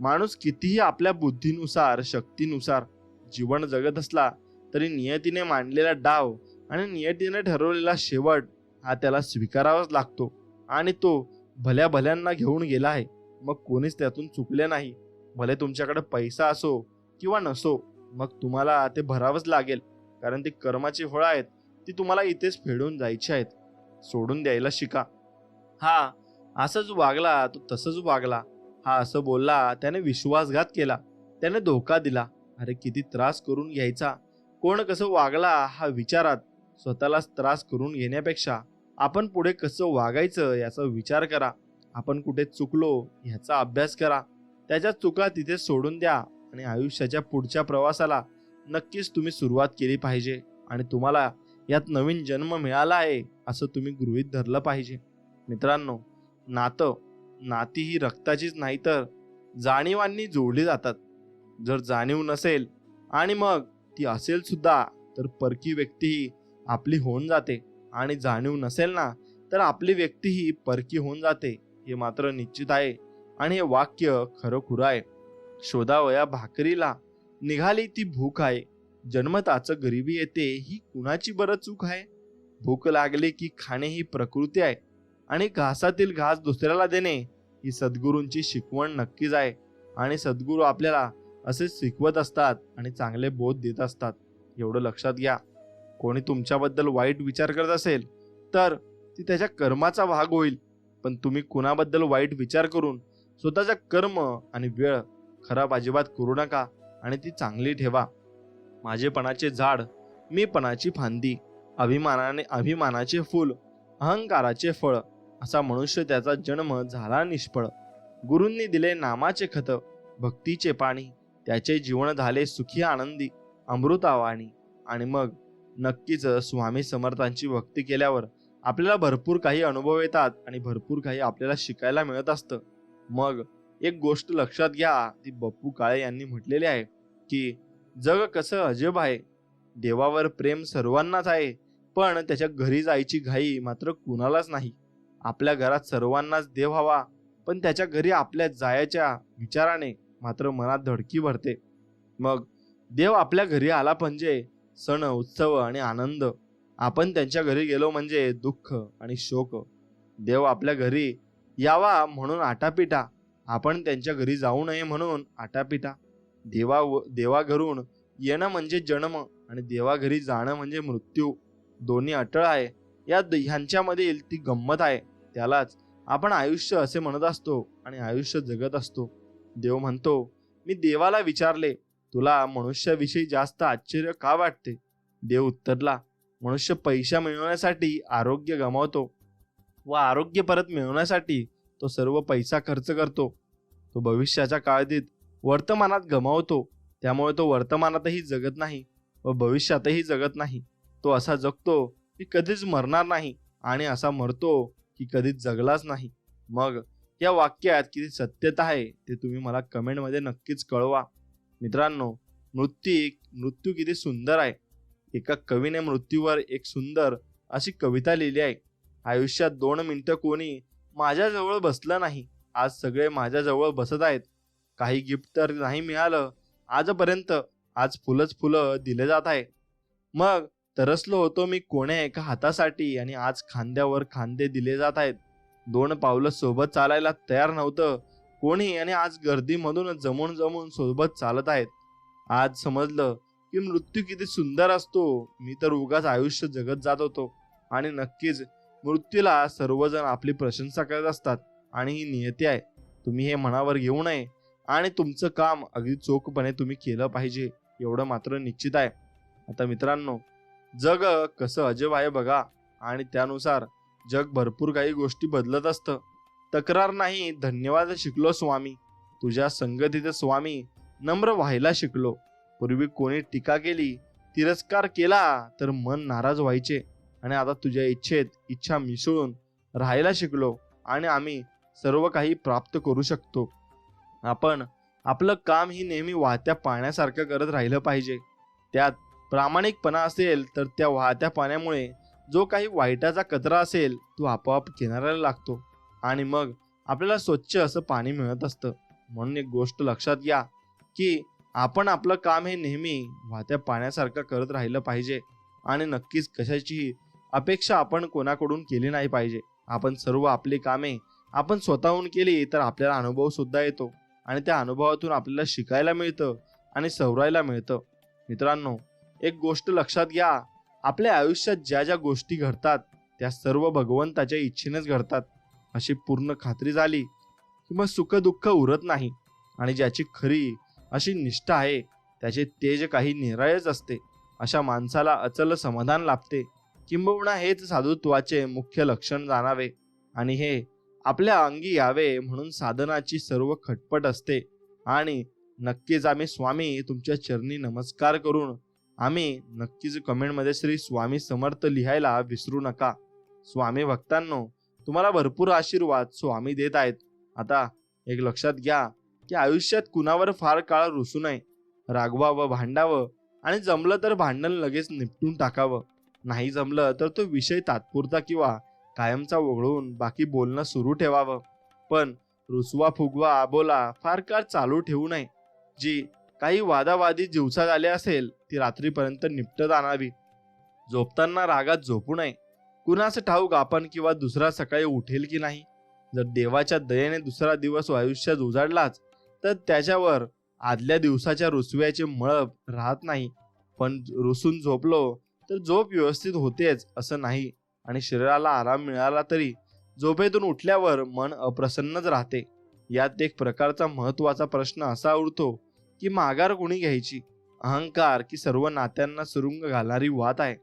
Speaker 1: माणूस कितीही आपल्या बुद्धीनुसार शक्तीनुसार जीवन जगत असला तरी नियतीने मांडलेला डाव आणि नियतीने ठरवलेला शेवट हा त्याला स्वीकारावाच लागतो. आणि तो भल्या भल्यांना घेऊन गेला आहे, मग कोणीच त्यातून चुकले नाही. भले तुमच्याकडे पैसा असो किंवा नसो, मग तुम्हाला ते भरावंच लागेल. कारण ती कर्माची फळं आहेत, ती तुम्हाला इथेच फेडून जायची आहेत. सोडून द्यायला शिका. हा असंच वागला तो तसंच वागला, हा असं बोलला त्याने विश्वासघात केला, त्याने धोका दिला, अरे किती त्रास करून घ्यायचा. कोण कसं वागला हा विचारात स्वतःलाच त्रास करून घेण्यापेक्षा आपण पुढे कसं वागायचं याचा विचार करा. आपण कुठे चुकलो ह्याचा अभ्यास करा, त्याच्या चुका तिथे सोडून द्या आणि आयुष्याच्या पुढच्या प्रवासाला नक्कीच तुम्ही सुरुवात केली पाहिजे. आणि तुम्हाला यात नवीन जन्म मिळाला आहे असं तुम्ही गृहीत धरलं पाहिजे. मित्रांनो, नाती ही रक्ताचीच नाही तर जाणीवांनी जोडली जातात. जर जाणीव नसेल आणि मग ती असेल सुद्धा तर परकी व्यक्तीही आपली होऊन जाते. आणि जाणीव नसेल ना तर आपली व्यक्तीही परकी होऊन जाते, हे मात्र निश्चित आहे. आणि हे वाक्य खरं खुरं आहे. शोधावया भाकरीला निघाली ती भूक आहे, जन्मताच गरिबी येते ही कुणाची बरं चूक आहे. भूक लागली की खाणे ही प्रकृती आहे आणि घासातील घास दुसऱ्याला देणे ही सद्गुरूंची शिकवण नक्कीच आहे. आणि सद्गुरू आपल्याला असे शिकवत असतात आणि चांगले बोध देत असतात, एवढं लक्षात घ्या. कोणी तुमच्याबद्दल वाईट विचार करत असेल तर ती त्याच्या कर्माचा भाग होईल, पण तुम्ही कुणाबद्दल वाईट विचार करून स्वतःचा कर्म आणि वेळ खराब अजिबात करू नका आणि ती चांगली ठेवा. माझेपणाचे झाड, मीपणाची फांदी, अभिमानाचे फूल, अहंकाराचे फळ, असा मनुष्य त्याचा जन्म झाला निष्फळ. गुरूंनी दिले नामाचे खत, भक्तीचे पाणी, त्याचे जीवन झाले सुखी आनंदी अमृतावाणी. आणि मग नक्कीच स्वामी समर्थांची भक्ती केल्यावर आपल्याला भरपूर काही अनुभव येतात आणि भरपूर काही आपल्याला शिकायला मिळत असतं. मग एक गोष्ट लक्षात घ्या, ती बप्पू काळे यांनी म्हटलेली आहे की जग कसं अजब आहे, देवावर प्रेम सर्वांनाच आहे पण त्याच्या घरी जायची घाई मात्र कुणालाच नाही. आपल्या घरात सर्वांनाच देव हवा पण त्याच्या घरी आपल्या जायच्या विचाराने मात्र मनात धडकी भरते. मग देव आपल्या घरी आला म्हणजे सण उत्सव आणि आनंद, आपण त्यांच्या घरी गेलो म्हणजे दुःख आणि शोक. देव आपल्या घरी यावा म्हणून आटापिटा, आपण त्यांच्या घरी जाऊ नये म्हणून आटापिटा. देवा घरून येणं म्हणजे जन्म आणि देवा घरी जाणं म्हणजे मृत्यू. दोन्ही अटळ आहे. ह्यांच्यामधील ती गंमत आहे, त्यालाच आपण आयुष्य असे म्हणत असतो आणि आयुष्य जगत असतो. देव म्हणतो, मी देवाला विचारले, तुला मनुष्याविषयी जास्त आश्चर्य का वाटते? देव उत्तरला, मनुष्य पैसा मिळवण्यासाठी आरोग्य गमावतो व आरोग्य परत मिळवण्यासाठी तो सर्व पैसा खर्च करतो. तो भविष्याच्या काळजीत वर्तमानात गमावतो, त्यामुळे तो वर्तमानातही जगत नाही व भविष्यातही जगत नाही. तो असा जगतो की कधीच मरणार नाही आणि असा मरतो की कधीच जगलाच नाही. मग या वाक्यात किती सत्यता आहे ते तुम्ही मला कमेंटमध्ये नक्कीच कळवा. मित्रांनो, मृत्यू किती सुंदर आहे. एका कवीने मृत्यूवर एक सुंदर अशी कविता लिहिली आहे. आयुष्यात 2 मिनिटं कोणी माझ्याजवळ बसलं नाही, आज सगळे माझ्याजवळ बसत आहेत. काही गिफ्ट तर नाही मिळालं आजपर्यंत, आज फुलंच फुलं दिले जात आहे. मग तरसलो होतो मी कोण्या एका हातासाठी आणि आज खांद्यावर खांदे दिले जात आहेत. 2 पावलं सोबत चालायला तयार नव्हतं कोणी आणि आज गर्दीमधून जमून जमून सोबत चालत आहेत. आज समजलं की मृत्यू किती सुंदर असतो. मी तर उगाच आयुष्य जगत जात होतो. आणि नक्कीच मृत्यूला सर्वजण आपली प्रशंसा करत असतात आणि ही नियती आहे. तुम्ही हे मनावर घेऊ नये आणि तुमचं काम अगदी चोखपणे तुम्ही केलं पाहिजे, एवढं मात्र निश्चित आहे. आता मित्रांनो, जग कसं अजब आहे बघा, आणि त्यानुसार जग भरपूर काही गोष्टी बदलत असतं. तक्रार नाही धन्यवाद शिकलो स्वामी, तुझ्या संगतीत स्वामी नम्र व्हायला शिकलो. पूर्वी कोणी टीका केली, तिरस्कार केला तर मन नाराज व्हायचे, आणि आता तुझ्या इच्छेत इच्छा मिसळून राहायला शिकलो आणि आम्ही सर्व काही प्राप्त करू शकतो. आपण आपलं काम ही नेहमी वाहत्या पाण्यासारखं करत राहिलं पाहिजे. त्यात प्रामाणिकपणा असेल तर त्या वाहत्या पाण्यामुळे जो काही वाईटाचा कचरा असेल तो आपोआप किनाऱ्याला लागतो आणि मग आपल्याला स्वच्छ असं पाणी मिळत असतं. म्हणून एक गोष्ट लक्षात घ्या की आपण आपलं काम हे नेहमी वाहत्या पाण्यासारखं करत राहिलं पाहिजे आणि नक्कीच कशाचीही अपेक्षा आपण कोणाकडून केली नाही पाहिजे. आपण सर्व आपली कामे आपण स्वतःहून केली तर आपल्याला अनुभव सुद्धा येतो आणि त्या अनुभवातून आपल्याला शिकायला मिळतं आणि सवरायला मिळतं. मित्रांनो, एक गोष्ट लक्षात घ्या, आपल्या आयुष्यात ज्या ज्या गोष्टी घडतात त्या सर्व भगवंताच्या इच्छेनेच घडतात अशी पूर्ण खात्री झाली की मग सुख दुःख उरत नाही. आणि ज्याची खरी अशी निष्ठा आहे त्याचे तेज काही निराळेच असते. अशा माणसाला अचल समाधान लाभते. किंबहुना हेच साधुत्वाचे मुख्य लक्षण जाणावे आणि हे आपल्या अंगी यावे म्हणून साधनाची सर्व खटपट असते. आणि नक्कीच आम्ही स्वामी तुमच्या चरणी नमस्कार करून आम्ही नक्कीच कमेंटमध्ये श्री स्वामी समर्थ लिहायला विसरू नका. स्वामी भक्तांनो, तुम्हाला भरपूर आशीर्वाद स्वामी देत आहेत. आता एक लक्षात घ्या की आयुष्यात कुणावर फार काळ रुसू नये, रागवावं, भांडावं आणि जमलं तर भांडण लगेच निपटून टाकावं. नाही जमलं तर तो विषय तात्पुरता किंवा कायमचा वगळून बाकी बोलणं सुरू ठेवावं. पण रुसवा फुगवा बोला फार काळ चालू ठेवू नये. जी काही वादावादी दिवसात आले असेल ती रात्रीपर्यंत निपटत आणावी. झोपताना रागात झोपू नये. कुणाचं ठाऊक आपण किंवा दुसरा सकाळी उठेल की नाही. जर देवाच्या दयेने दुसरा दिवस आयुष्यात उजाडलाच तर त्याच्यावर आदल्या दिवसाच्या रुसव्याचे मळब राहत नाही. पण रुसून झोपलो तर झोप व्यवस्थित होतेच असं नाही, आणि शरीराला आराम मिळाला तरी झोपेतून उठल्यावर मन अप्रसन्नच राहते. यात एक प्रकारचा महत्वाचा प्रश्न असा उरतो की माघार कोणी घ्यायची, अहंकार की सर्व नात्यांना सुरुंग घालणारी वात आहे.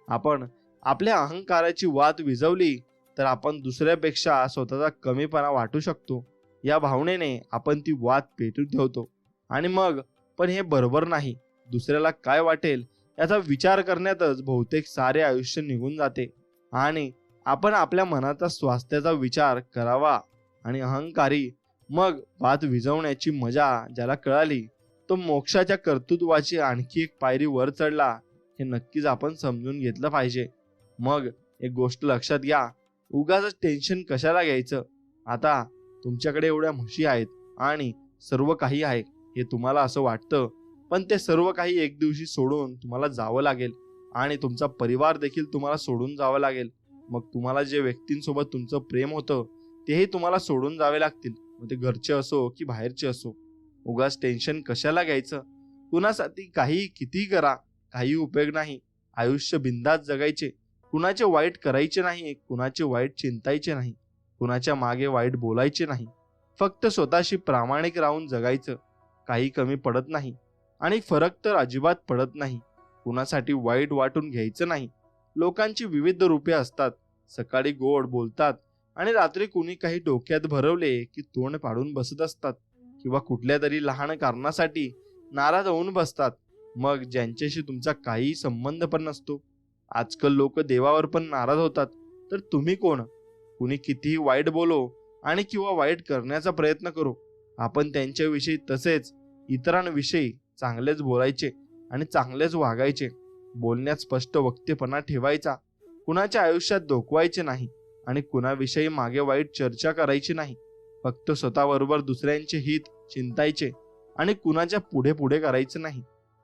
Speaker 1: आपण आपल्या अहंकाराची वात विझवली तर आपण दुसऱ्यापेक्षा स्वतःचा कमीपणा वाटू शकतो. या भावनेने आपण ती वात पेटून ठेवतो आणि मग पण हे बरोबर नाही. दुसऱ्याला काय वाटेल याचा विचार करण्यातच बहुतेक सारे आयुष्य निघून जाते आणि आपण आपल्या मनाचा स्वास्थ्याचा विचार करावा. आणि अहंकारी मग वात विझवण्याची मजा ज्याला कळाली तो मोक्षाच्या कर्तृत्वाची आणखी एक पायरी वर चढला, हे नक्कीच आपण समजून घेतलं पाहिजे. मग एक गोष्ट लक्षात घ्या, उगाच टेन्शन कशाला घ्यायचं. आता तुमच्याकडे एवढ्या म्हशी आहेत आणि सर्व काही आहे हे तुम्हाला असं वाटतं, पण ते सर्व काही एक दिवशी सोडून तुम्हाला जावं लागेल आणि तुमचा परिवार देखील तुम्हाला सोडून जावं लागेल. मग तुम्हाला जे व्यक्तींसोबत तुमचं प्रेम होतं तेही तुम्हाला सोडून जावे लागतील, मग ते घरचे असो की बाहेरचे असो. उगाच टेन्शन कशाला घ्यायचं. कुणासाठी काही किती करा, काही उपयोग नाही. आयुष्य बिंदास जगायचे, कुणाचे वाईट करायचे नाही, कुणाचे वाईट चिंतायचे नाही, कुणाच्या मागे वाईट बोलायचे नाही. फक्त स्वतःशी प्रामाणिक राहून जगायचं. काही कमी पडत नाही आणि फरक तर अजिबात पडत नाही. कुणासाठी वाईट वाटून घ्यायचं नाही. लोकांची विविध रूपे असतात. सकाळी गोड बोलतात आणि रात्री कुणी काही डोक्यात भरवले की तोंड पाडून बसत असतात किंवा कुठल्या तरी लहान कारणासाठी नाराज होऊन बसतात. मग ज्यांच्याशी तुमचा काही संबंध पण नसतो. आजकाल लोक देवावर पण नाराज होतात, तर तुम्ही कोण. कुणी कितीही वाईट बोलो आणि किंवा वाईट करण्याचा प्रयत्न करू. आपण त्यांच्याविषयी तसेच इतरांविषयी चांगलेच बोलायचे आणि चांगलेच वागायचे. बोलण्यात स्पष्ट वक्तेपणा ठेवायचा. कुणाच्या आयुष्यात डोकवायचे नाही आणि कुणाविषयी मागे वाईट चर्चा करायची नाही. फक्त स्वतःबरोबर दुसऱ्यांचे हित चिंतायचे आणि कुणाच्या पुढे पुढे करायचं नाही.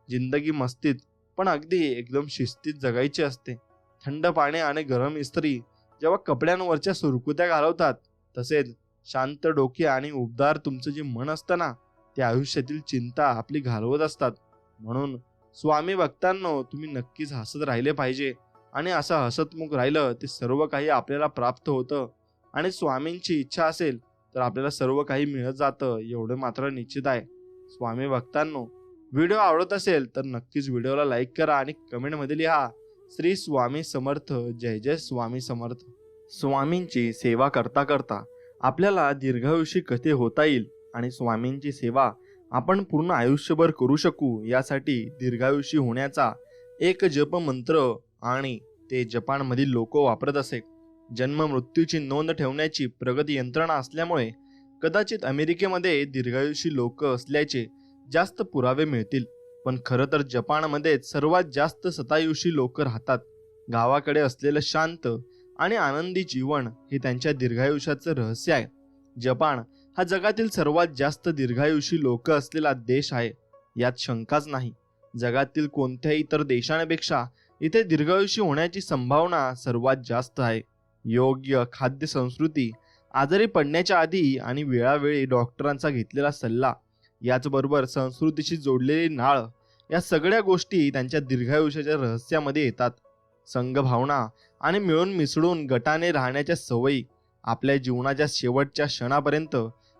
Speaker 1: जिंदगी मस्तीत पण अगदी एकदम शिस्तीत जगायची असते. थंड पाणी आणि गरम इस्त्री जेव्हा कपड्यांवरच्या सुरकुत्या घालवतात, तसेच शांत डोके आणि उबदार तुमचं जे मन असतं ना, ते आयुष्यातील चिंता आपली घालवत असतात. म्हणून स्वामी भक्तांनो, तुम्ही नक्कीच हसत राहिले पाहिजे आणि असं हसतमुख राहिलं ते सर्व काही आपल्याला प्राप्त होतं. आणि स्वामींची इच्छा असेल तर आपल्याला सर्व काही मिळत जातं, एवढं मात्र निश्चित आहे. स्वामी भक्तांनो, व्हिडिओ आवडत असेल तर नक्कीच व्हिडिओला लाईक करा आणि कमेंटमध्ये लिहा श्री स्वामी समर्थ, जय जय स्वामी समर्थ. स्वामींची सेवा करता करता आपल्याला दीर्घायुषी कसे होता येईल आणि स्वामींची सेवा आपण पूर्ण आयुष्यभर करू शकू, यासाठी दीर्घायुषी होण्याचा एक जप मंत्र आणि ते जपानमधील लोक वापरत असे. जन्म मृत्यूची नोंद ठेवण्याची प्रगत यंत्रणा असल्यामुळे कदाचित अमेरिकेमध्ये दीर्घायुषी लोक असल्याचे जास्त पुरावे मिळतील, पण खरं तर जपानमध्ये सर्वात जास्त शतायुषी लोक राहतात. गावाकडे असलेलं शांत आणि आनंदी जीवन हे त्यांच्या दीर्घायुष्याचं रहस्य आहे. जपान हा जगातील सर्वात जास्त दीर्घायुषी लोक असलेला देश आहे, यात शंकाच नाही. जगातील कोणत्याही इतर देशांपेक्षा इथे दीर्घायुषी होण्याची संभावना सर्वात जास्त आहे. योग्य खाद्य संस्कृती, आजारी पडण्याच्या आधी आणि वेळोवेळी डॉक्टरांचा घेतलेला सल्ला, याचबरोबर संस्कृतीशी जोडलेली नाळ, या सगळ्या गोष्टी त्यांच्या दीर्घायुष्याच्या रहस्यामध्ये येतात. संघभावना आणि मिळून मिसळून गटाने राहण्याच्या सवयी, आपल्या जीवनाच्या शेवटच्या क्षणापर्यंत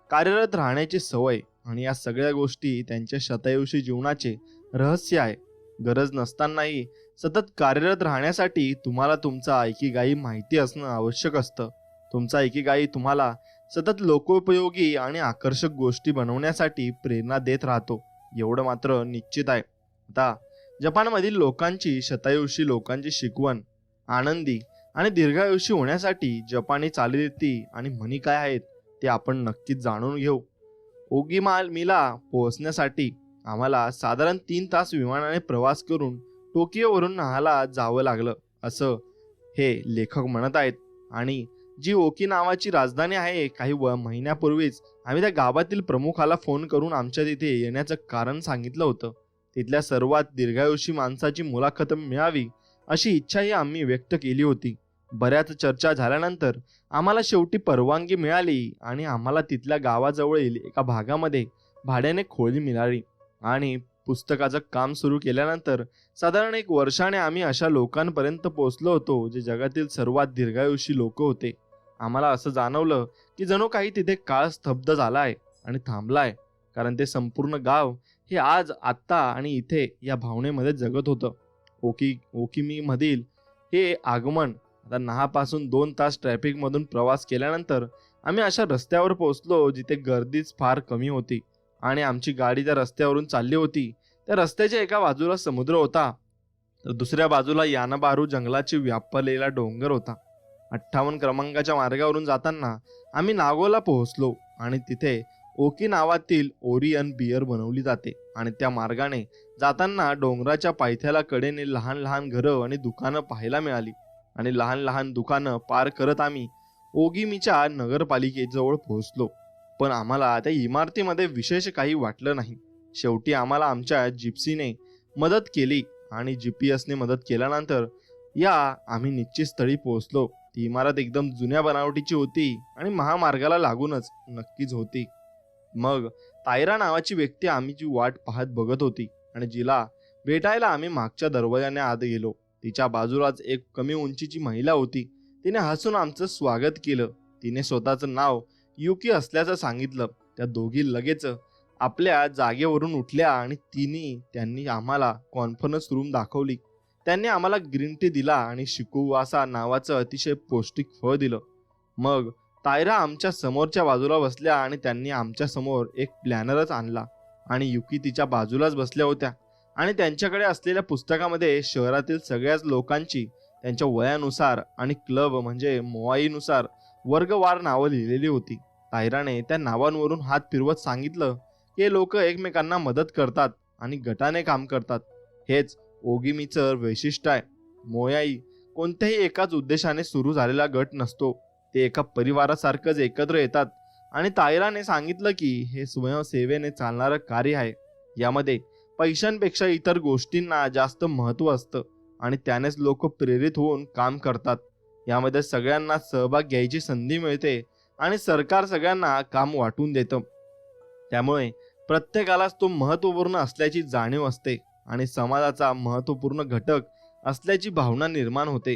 Speaker 1: कार्यरत राहण्याची सवय, आणि या सगळ्या गोष्टी त्यांच्या शतायुषी जीवनाचे रहस्य आहे. गरज नसतानाही सतत कार्यरत राहण्यासाठी तुम्हाला तुमचा इकिगाई माहिती असणं आवश्यक असतं. तुमचा इकिगाई तुम्हाला सतत लोकोपयोगी आणि आकर्षक गोष्टी बनवण्यासाठी प्रेरणा देत राहतो, एवढं मात्र निश्चित आहे. आता जपानमधील लोकांची, शतायुषी लोकांची शिकवण, आनंदी आणि दीर्घायुषी होण्यासाठी जपानी चालीरीती आणि म्हणी काय आहेत ते आपण नक्कीच जाणून घेऊ. ओगिमामीला पोहोचण्यासाठी आम्हाला साधारण 3 तास विमानाने प्रवास करून टोकियोवरून नाहाला जावं लागलं, असं हे लेखक म्हणत आहेत. आणि जी ओकी नावाची राजधानी आहे, काही महिन्यापूर्वीच आम्ही त्या गावातील प्रमुखाला फोन करून आमच्या तिथे येण्याचं कारण सांगितलं होतं. तिथल्या सर्वात दीर्घायुषी माणसाची मुलाखत मिळावी अशी इच्छाही आम्ही व्यक्त केली होती. बऱ्याच चर्चा झाल्यानंतर आम्हाला शेवटी परवानगी मिळाली आणि आम्हाला तिथल्या गावाजवळील एका भागामध्ये भाड्याने खोली मिळाली. आणि पुस्तकाचं काम सुरू केल्यानंतर साधारण 1 वर्षाने आम्ही अशा लोकांपर्यंत पोहोचलो होतो जे जगातील सर्वात दीर्घायुषी लोक होते. आम्हाला असं जाणवलं की जणू काही तिथे काळ स्तब्ध झाला आहे आणि थांबला आहे, कारण ते संपूर्ण गाव हे आज, आत्ता आणि इथे या भावनेमध्ये जगत होतं. ओकिमी मधील हे आगमन, आता नाहापासून 2 तास ट्रॅफिकमधून प्रवास केल्यानंतर आम्ही अशा रस्त्यावर पोहोचलो जिथे गर्दीच फार कमी होती आणि आमची गाडी त्या रस्त्यावरून चालली होती. त्या रस्त्याच्या एका बाजूला समुद्र होता तर दुसऱ्या बाजूला यानाबारू जंगलाची व्यापलेला डोंगर होता. 58 क्रमांकाच्या मार्गावरून जाताना आम्ही नागोला पोहोचलो आणि तिथे ओकी नावातील ओरियन बियर बनवली जाते आणि त्या मार्गाने जाताना डोंगराच्या पायथ्याला कडेने लहान लहान घरं आणि दुकानं पाहायला मिळाली आणि लहान लहान दुकानं पार करत आम्ही ओगिमीच्या नगरपालिकेजवळ पोहोचलो. पण आम्हाला त्या इमारतीमध्ये विशेष काही वाटलं नाही. शेवटी आम्हाला आमच्या जिप्सीने मदत केली आणि जीपीएसने मदत केल्यानंतर आम्ही निश्चित स्थळी पोहोचलो. ती इमारत एकदम जुन्या बनावटीची होती आणि महामार्गाला लागूनच नक्कीच होती. मग तायरा नावाची व्यक्ती आमची वाट पाहत बघत होती आणि जिला भेटायला आम्ही मागच्या दरवाजाने आत गेलो. तिच्या बाजूलाच एक कमी उंचीची महिला होती. तिने हसून आमचं स्वागत केलं. तिने स्वतःचं नाव युकी असल्याचं सांगितलं. त्या दोघी लगेच आपल्या जागेवरून उठल्या आणि त्यांनी आम्हाला कॉन्फरन्स रूम दाखवली. त्यांनी आम्हाला ग्रीन टी दिला आणि शिकुवासा नावाचं अतिशय पौष्टिक फळ दिलं. मग तायरा आमच्या समोरच्या बाजूला बसल्या आणि त्यांनी आमच्या समोर एक प्लॅनरच आणला आणि युकी तिच्या बाजूलाच बसल्या होत्या आणि त्यांच्याकडे असलेल्या पुस्तकामध्ये शहरातील सगळ्याच लोकांची त्यांच्या वयानुसार आणि क्लब म्हणजे मोआईनुसार वर्गवार नावं लिहिलेली होती. तायराने त्या नावांवरून हात फिरवत सांगितलं की हे लोक एकमेकांना मदत करतात आणि गटाने काम करतात. हेच ओगिमीचं वैशिष्ट्य आहे. मोयाई कोणत्याही एकाच उद्देशाने सुरू झालेला गट नसतो. ते एका परिवारासारखंच एकत्र येतात आणि तायराने सांगितलं की हे स्वयंसेवेने चालणारं कार्य आहे. यामध्ये पैशांपेक्षा इतर गोष्टींना जास्त महत्त्व असतं आणि त्यानेच लोक प्रेरित होऊन काम करतात. यामध्ये सगळ्यांना सहभाग घ्यायची संधी मिळते आणि सरकार सगळ्यांना काम वाटून देतं. त्यामुळे प्रत्येकालाच तो महत्त्वपूर्ण असल्याची जाणीव असते आणि समाजाचा महत्त्वपूर्ण घटक असल्याची भावना निर्माण होते.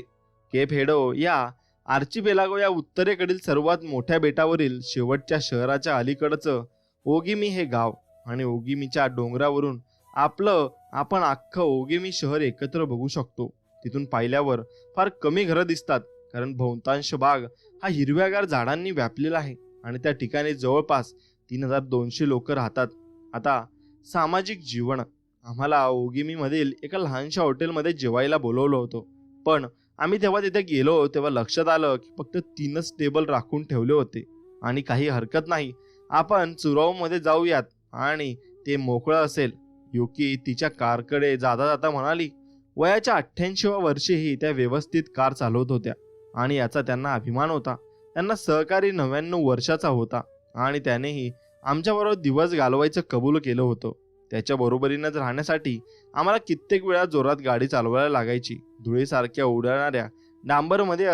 Speaker 1: केप हेडो या आर्चिपेलागो या उत्तरेकडील सर्वात मोठ्या बेटावरील शेवटच्या शहराच्या अलीकडचं ओगिमी हे गाव आणि ओगिमीच्या डोंगरावरून आपण अख्खं ओगिमी शहर एकत्र बघू शकतो. तिथून पाहिल्यावर फार कमी घरं दिसतात कारण बहुतांश भाग हा हिरव्यागार झाडांनी व्यापलेला आहे आणि त्या ठिकाणी जवळपास 3200 लोक राहतात. आता सामाजिक जीवन. आम्हाला ओगिमी मधील एका लहानशा हॉटेलमध्ये जेवायला बोलवलं होतं, पण आम्ही तेव्हा तिथे गेलो तेव्हा लक्षात आलं की फक्त 3च टेबल राखून ठेवले होते. आणि काही हरकत नाही, आपण चुरावमध्ये जाऊयात आणि ते मोकळं असेल. युकी तिच्या कारकडे जाता जाता म्हणाली. वयाच्या 88व्या वर्षीही त्या व्यवस्थित कार चालवत होत्या आणि याचा त्यांना अभिमान होता. त्यांना सहकारी 99 वर्षाचा होता आणि त्यानेही आमच्याबरोबर दिवस घालवायचं कबूल केलं होतं. त्याच्या बरोबरीनंच राहण्यासाठी आम्हाला कित्येक वेळा जोरात गाडी चालवायला लागायची. धुळीसारख्या उडणाऱ्या डांबरमध्ये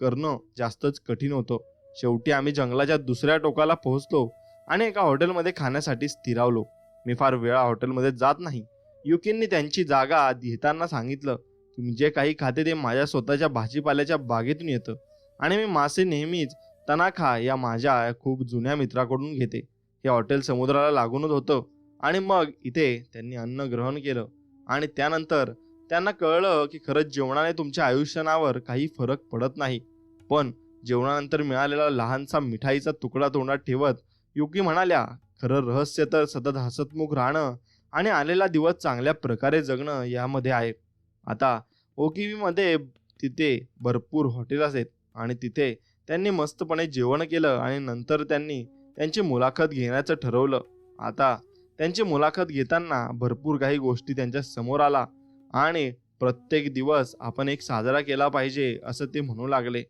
Speaker 1: करणं जास्तच कठीण होतं. शेवटी आम्ही जंगलाच्या दुसऱ्या टोकाला पोहोचलो आणि एका हॉटेलमध्ये खाण्यासाठी स्थिरावलो. मी फार वेळा हॉटेलमध्ये जात नाही. युकींनी त्यांची जागा घेताना सांगितलं, तुम्ही जे काही खाते ते माझ्या स्वतःच्या भाजीपाल्याच्या बागेतून येतं आणि मी मासे नेहमीच तनाखा या माझ्या खूप जुन्या मित्राकडून घेते. हे हॉटेल समुद्राला लागूनच होतं आणि मग इथे त्यांनी अन्न ग्रहण केलं आणि त्यानंतर त्यांना कळलं की खरंच जेवणाने तुमच्या आयुष्यावर काही फरक पडत नाही. पण जेवणानंतर मिळालेला लहानसा मिठाईचा तुकडा तोंडात ठेवत युकी म्हणाल्या, खरं रहस्य तर सतत हसतमुख राहणं आणि आलेला दिवस चांगल्या प्रकारे जगणं यामध्ये आहे. आता ओगिमीमध्ये तिथे भरपूर हॉटेल आहेत आणि तिथे त्यांनी मस्तपणे जेवण केलं आणि नंतर त्यांनी त्यांची मुलाखत घेण्याचं ठरवलं. आता त्यांची मुलाखत घेताना भरपूर काही गोष्टी त्यांच्या समोर आला आणि प्रत्येक दिवस आपण एक साजरा केला पाहिजे असं ते म्हणू लागले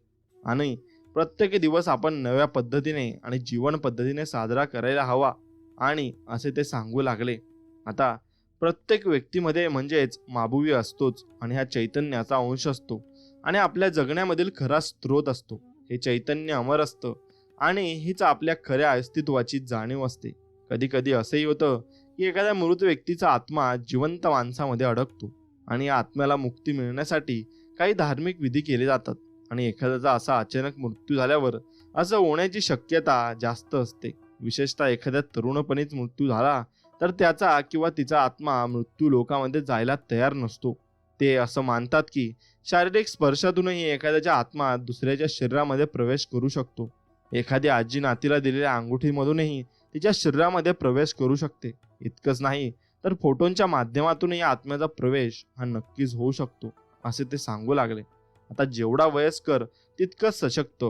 Speaker 1: आणि प्रत्येक दिवस आपण नव्या पद्धतीने आणि जीवन पद्धतीने साजरा करायला हवा आणि असे ते सांगू लागले. आता प्रत्येक व्यक्तीमध्ये म्हणजेच माबुवी असतोच आणि हा चैतन्याचा अंश असतो आणि आपल्या जगण्यामधील खरा स्रोत असतो. हे चैतन्य अमर असतं आणि हीच आपल्या खऱ्या अस्तित्वाची जाणीव असते. कधी कधी असंही होतं की एखाद्या मृत व्यक्तीचा आत्मा जिवंत माणसामध्ये अडकतो आणि या आत्म्याला मुक्ती मिळण्यासाठी काही धार्मिक विधी केले जातात आणि एखाद्याचा असा अचानक मृत्यू झाल्यावर असं होण्याची शक्यता जास्त असते. विशेषतः एखाद्या तरुणपणीच मृत्यू झाला तर त्याचा किंवा तिचा आत्मा मृत्यू लोकांमध्ये जायला तयार नसतो. ते असं मानतात की शारीरिक स्पर्शातूनही एखाद्याचा आत्मा दुसऱ्याच्या शरीरामध्ये प्रवेश करू शकतो. एखाद्या आजी नातीला दिलेल्या अंगुठीमधूनही तिच्या शरीरामध्ये प्रवेश करू शकते. इतकंच नाही तर फोटोंच्या माध्यमातूनही आत्म्याचा प्रवेश हा नक्कीच होऊ शकतो असे ते सांगू लागले. आता जेवढा वयस्कर तितकंच सशक्त.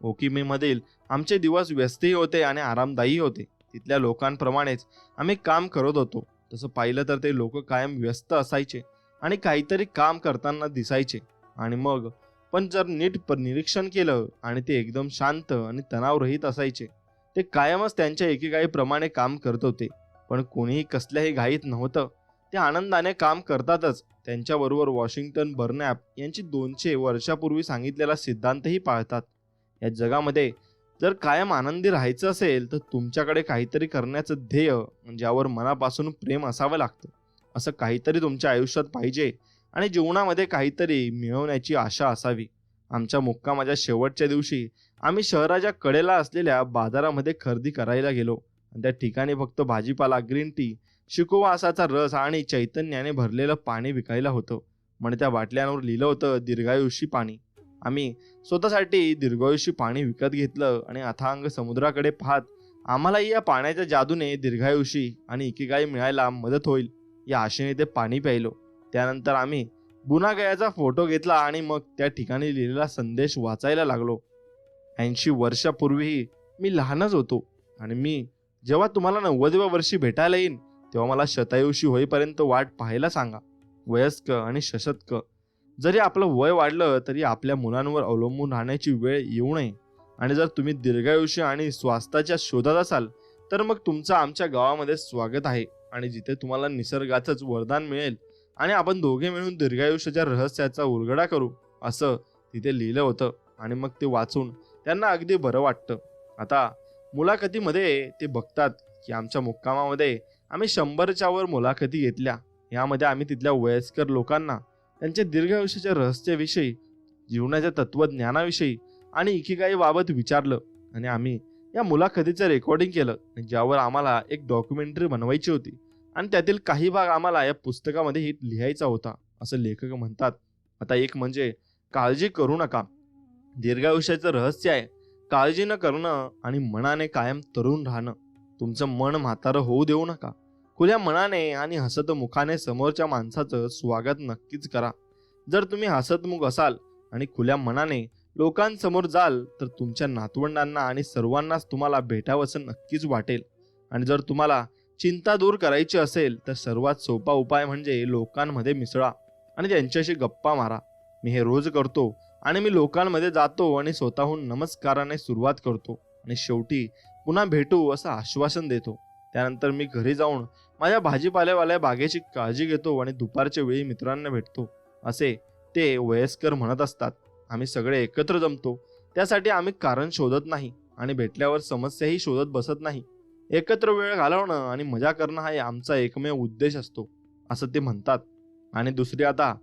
Speaker 1: ओकिमीमधील आमचे दिवस व्यस्तही होते आणि आरामदायी होते. तिथल्या लोकांप्रमाणेच आम्ही काम करत होतो. तसं पाहिलं तर ते लोक कायम व्यस्त असायचे आणि काहीतरी काम करताना दिसायचे आणि मग पण जर नीट निरीक्षण केलं आणि ते एकदम शांत आणि तणावरहित असायचे. ते कायमच त्यांच्या एकेकाईप्रमाणे काम करत होते, पण कोणीही कसल्याही घाईत नव्हतं. ते आनंदाने काम करतातच. त्यांच्याबरोबर वॉशिंग्टन बर्नॅप यांची 200 वर्षापूर्वी सांगितलेला सिद्धांतही पाळतात. या जगामध्ये जर कायम आनंदी राहायचं असेल तर तुमच्याकडे काहीतरी करण्याचं ध्येय ज्यावर मनापासून प्रेम असावं लागतं. असं काहीतरी तुमच्या आयुष्यात पाहिजे आणि जीवनामध्ये काहीतरी मिळवण्याची आशा असावी. आमच्या मुक्कामाच्या शेवटच्या दिवशी आम्ही शहराच्या कडेला असलेल्या बाजारामध्ये खरेदी करायला गेलो. त्या ठिकाणी फक्त भाजीपाला, ग्रीन टी, शिकोवासाचा रस आणि चैतन्याने भरलेलं पाणी विकायला होतं. म्हणजे त्या बाटल्यांवर लिहिलं होतं दीर्घायुषी पाणी. आम्ही स्वतःसाठी दीर्घायुषी पाणी विकत घेतलं आणि अथांग समुद्राकडे पाहत आम्हालाही या पाण्याच्या जादूने दीर्घायुषी आणि इकिगाई मिळायला मदत होईल या आशेने ते पाणी प्यायलो. त्यानंतर आम्ही बुनागयाचा फोटो घेतला आणि मग त्या ठिकाणी लिहिलेला संदेश वाचायला लागलो. 80 वर्षापूर्वीही मी लहानच होतो आणि मी जेव्हा तुम्हाला 90व्या वर्षी भेटायला येईन तेव्हा मला शतायुषी होईपर्यंत वाट पाहायला सांगा. वयस्क आणि सशक्त जरी आपलं वय वाढलं तरी आपल्या मुलांवर अवलंबून राहण्याची वेळ येऊ नये. आणि जर तुम्ही दीर्घायुष्य आणि स्वास्थ्याच्या शोधात असाल तर मग तुमचं आमच्या गावामध्ये स्वागत आहे. आणि जिथे तुम्हाला निसर्गाचंच वरदान मिळेल आणि आपण दोघे मिळून दीर्घायुष्याच्या रहस्याचा उलगडा करू असं तिथे लिहिलं होतं. आणि मग ते वाचून त्यांना अगदी बरं वाटतं. आता मुलाखतीमध्ये ते बघतात की आमच्या मुक्कामामध्ये आम्ही 100च्या वर मुलाखती घेतल्या. यामध्ये आम्ही तिथल्या वयस्कर लोकांना त्यांच्या दीर्घायुष्याच्या रहस्याविषयी, जीवनाच्या तत्वज्ञानाविषयी आणि इकिगाई बाबत विचारलं. आणि आम्ही या मुलाखतीचं रेकॉर्डिंग केलं, ज्यावर आम्हाला एक डॉक्युमेंटरी बनवायची होती. आणि त्यातील काही भाग आम्हाला या पुस्तकामध्ये लिहायचा होता असं लेखक म्हणतात. आता एक म्हणजे काळजी करू नका. दीर्घायुष्याचं रहस्य आहे काळजी न करणं आणि मनाने कायम तरुण राहणं. तुमचं मन म्हातारं होऊ देऊ नका. खुल्या मनाने आणि हसतमुखाने समोरच्या माणसाचं स्वागत नक्कीच करा. जर तुम्ही हसतमुख असाल आणि खुल्या मनाने लोकांसमोर जाल तर तुमच्या नातवंडांना आणि सर्वांनाच तुम्हाला भेटावंसं नक्कीच वाटेल. आणि जर तुम्हाला चिंता दूर करायची असेल तर सर्वात सोपा उपाय म्हणजे लोकांमध्ये मिसळा आणि त्यांच्याशी गप्पा मारा. मी हे रोज करतो आणि मी लोकांमध्ये जातो आणि स्वतःहून नमस्काराने सुरुवात करतो आणि शेवटी पुन्हा भेटू असं आश्वासन देतो. त्यानंतर मी घरी जाऊन माझ्या भाजीपालेवाल्या बागेची काळजी घेतो आणि दुपारच्या वेळी मित्रांना भेटतो असे ते वयस्कर म्हणत असतात. आम्ही सगळे एकत्र जमतो त्यासाठी आम्ही कारण शोधत नाही आणि भेटल्यावर समस्याही शोधत बसत नाही. एकत्र वेळ घालवणं आणि मजा करणं हा आमचा एकमेव उद्देश असतो असं ते म्हणतात. आणि दुसरी आता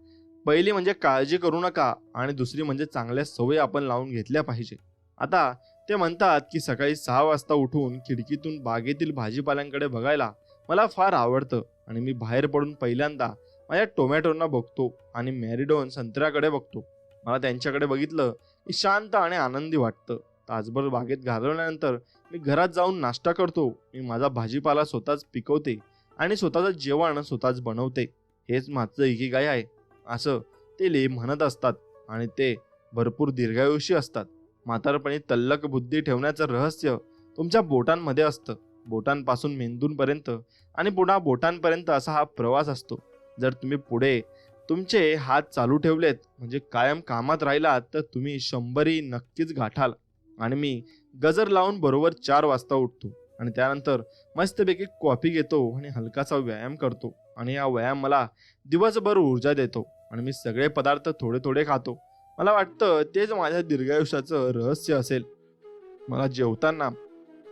Speaker 1: पहिली म्हणजे काळजी करू नका आणि दुसरी म्हणजे चांगल्या सवयी आपण लावून घेतल्या पाहिजे. आता ते म्हणतात की सकाळी 6 वाजता उठून खिडकीतून बागेतील भाजीपाल्यांकडे बघायला मला फार आवडतं. आणि मी बाहेर पडून पहिल्यांदा माझ्या टोमॅटोंना बघतो आणि मॅरिडोन संत्र्याकडे बघतो. मला त्यांच्याकडे बघितलं की शांत आणि आनंदी वाटतं. तासभर बागेत घालवल्यानंतर मी घरात जाऊन नाश्ता करतो. मी माझा भाजीपाला स्वतःच पिकवते आणि स्वतःचं जेवण स्वतःच बनवते. हेच माझं इकिगाई आहे असं ते म्हणत असतात. आणि ते भरपूर दीर्घायुषी असतात. म्हातारपणी तल्लक बुद्धी ठेवण्याचं रहस्य तुमच्या बोटांमध्ये असतं. बोटांपासून मेंदूंपर्यंत आणि पुन्हा बोटांपर्यंत असा हा प्रवास असतो. जर तुम्ही पुढे तुमचे हात चालू ठेवलेत म्हणजे कायम कामात राहिलात तर तुम्ही 100 नक्कीच गाठाल. आणि मी गजर लावून बरोबर 4 वाजता उठतो आणि त्यानंतर मस्तपैकी कॉफी घेतो आणि हलकासा व्यायाम करतो. आणि हा व्यायाम मला दिवसभर ऊर्जा देतो आणि मी सगळे पदार्थ थोडे थोडे खातो. मला वाटतं तेच माझ्या दीर्घायुष्याचं रहस्य असेल. मला जेवताना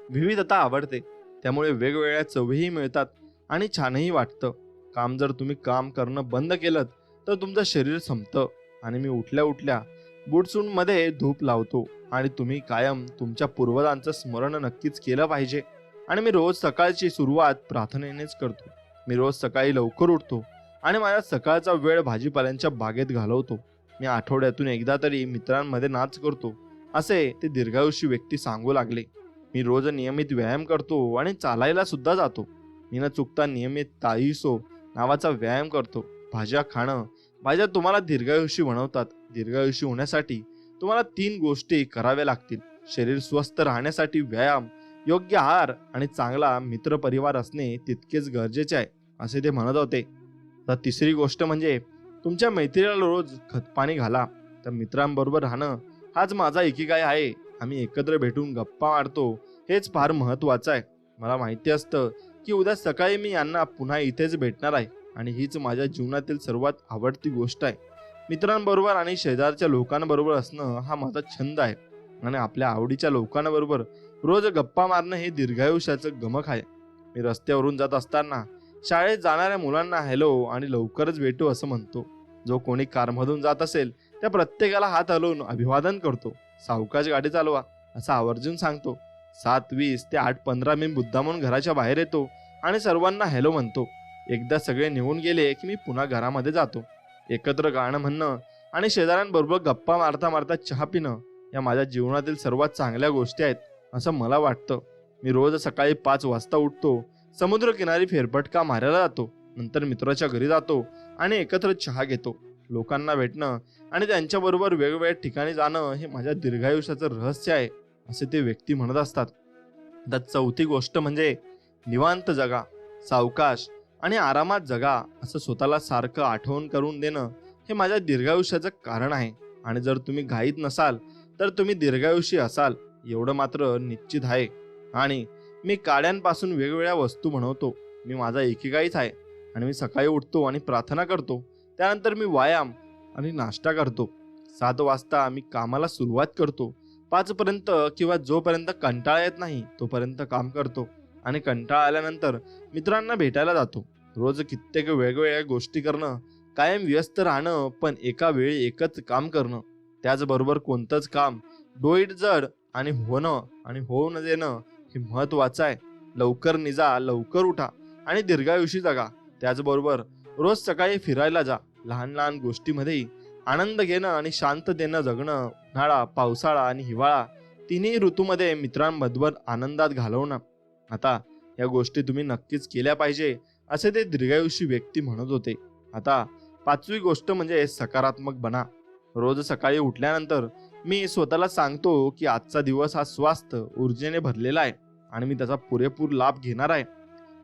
Speaker 1: विविधता आवडते त्यामुळे वेगवेगळ्या चवीही मिळतात आणि छानही वाटतं. काम जर तुम्ही काम करणं बंद केलं तर तुमचं शरीर संपतं. आणि मी उठल्या उठल्या बुटसूनमध्ये धूप लावतो. आणि तुम्ही कायम तुमच्या पूर्वजांचं स्मरण नक्कीच केलं पाहिजे. आणि मी रोज सकाळची सुरुवात प्रार्थनेनेच करतो. मी रोज सकाळी लवकर उठतो आणि माझ्या सकाळचा वेळ भाजीपाल्यांच्या बागेत घालवतो. मी आठवड्यातून एकदा तरी मित्रांमध्ये नाच करतो असे ते दीर्घायुषी व्यक्ती सांगू लागले. मी रोज नियमित व्यायाम करतो आणि चालायला सुद्धा जातो. मी न चुकता नियमित ताईसो नावाचा व्यायाम करतो. भाज्या खाणं भाज्या तुम्हाला दीर्घायुषी बनवतात. दीर्घायुषी होण्यासाठी तुम्हाला 3 गोष्टी कराव्या लागतील. शरीर स्वस्थ राहण्यासाठी व्यायाम, योग्य आहार आणि चांगला मित्रपरिवार असणे तितकेच गरजेचे आहे असे ते म्हणत होते. तर तिसरी गोष्ट म्हणजे तुमच्या मैत्रीला रोज खतपाणी घाला. तर मित्रांबरोबर राहणं हाच माझा इकिगाई आहे. आम्ही एकत्र भेटून गप्पा मारतो हेच फार महत्वाचं आहे. मला माहिती असतं की उद्या सकाळी मी यांना पुन्हा इथेच भेटणार आहे आणि हीच माझ्या जीवनातील सर्वात आवडती गोष्ट आहे. मित्रांबरोबर आणि शेजारच्या लोकांबरोबर असणं हा माझा छंद आहे. आणि आपल्या आवडीच्या लोकांबरोबर रोज गप्पा मारणं हे दीर्घायुष्याचं गमक आहे. मी रस्त्यावरून जात असताना शाळेत जाणाऱ्या मुलांना हॅलो आणि लवकरच भेटू असं म्हणतो. जो कोणी कारमधून जात असेल त्या प्रत्येकाला हात हलवून अभिवादन करतो. सावकाश गाडी चालवा असं आवर्जून सांगतो. 7:20 ते 8:15 मी मुद्दामून घराच्या बाहेर येतो आणि सर्वांना हॅलो म्हणतो. एकदा सगळे निघून गेले की मी पुन्हा घरामध्ये जातो. एकत्र गाणं म्हणणं आणि शेजाऱ्यांबरोबर गप्पा मारता मारता चहा पिणं या माझ्या जीवनातील सर्वात चांगल्या गोष्टी आहेत असं मला वाटतं. मी रोज सकाळी 5 वाजता उठतो. समुद्र किनारी फेरफटका मारायला जातो. नंतर मित्राच्या घरी जातो आणि एकत्र चहा घेतो. लोकांना भेटणं आणि त्यांच्याबरोबर वेगवेगळ्या ठिकाणी जाणं हे माझ्या दीर्घायुष्याचं रहस्य आहे असे ते व्यक्ती म्हणत असतात. आता चौथी गोष्ट म्हणजे निवांत जगा, सावकाश आणि आरामात जगा असं स्वतःला सारखं आठवण करून देणं हे माझ्या दीर्घायुष्याचं कारण आहे. आणि जर तुम्ही घाईत नसाल तर तुम्ही दीर्घायुषी असाल एवढं मात्र निश्चित आहे. आणि मी काड्यांपासून वेगवेगळ्या वस्तू बनवतो. मी माझा एकेकाईच आहे. आणि मी सकाळी उठतो आणि प्रार्थना करतो. त्यानंतर मी व्यायाम आणि नाश्ता करतो. 7 वाजता मी कामाला सुरुवात करतो. 5 पर्यंत किंवा जोपर्यंत कंटाळा येत नाही तोपर्यंत काम करतो. आणि कंटाळा आल्यानंतर मित्रांना भेटायला जातो. रोज कित्येक वेगवेगळ्या गोष्टी करणं, कायम व्यस्त राहणं, पण एका वेळी एकच काम करणं. त्याचबरोबर कोणतंच काम डोईट जड आणि होऊन देणं हे महत्वाचं आहे. लवकर निजा, लवकर उठा आणि दीर्घायुषी जगा. त्याचबरोबर रोज सकाळी फिरायला जा. लहान लहान गोष्टीमध्येही आनंद घेणं आणि शांततेनं जगणं. उन्हाळा, पावसाळा आणि हिवाळा तिन्ही ऋतूमध्ये मित्रांबरोबर आनंदात घालवणं. आता या गोष्टी तुम्ही नक्कीच केल्या पाहिजे असे ते दीर्घायुषी व्यक्ती म्हणत होते. आता 5वी गोष्ट म्हणजे सकारात्मक बना. रोज सकाळी उठल्यानंतर मी स्वतःला सांगतो की आजचा दिवस हा स्वस्थ ऊर्जेने भरलेला आहे आणि मी त्याचा पुरेपूर लाभ घेणार आहे.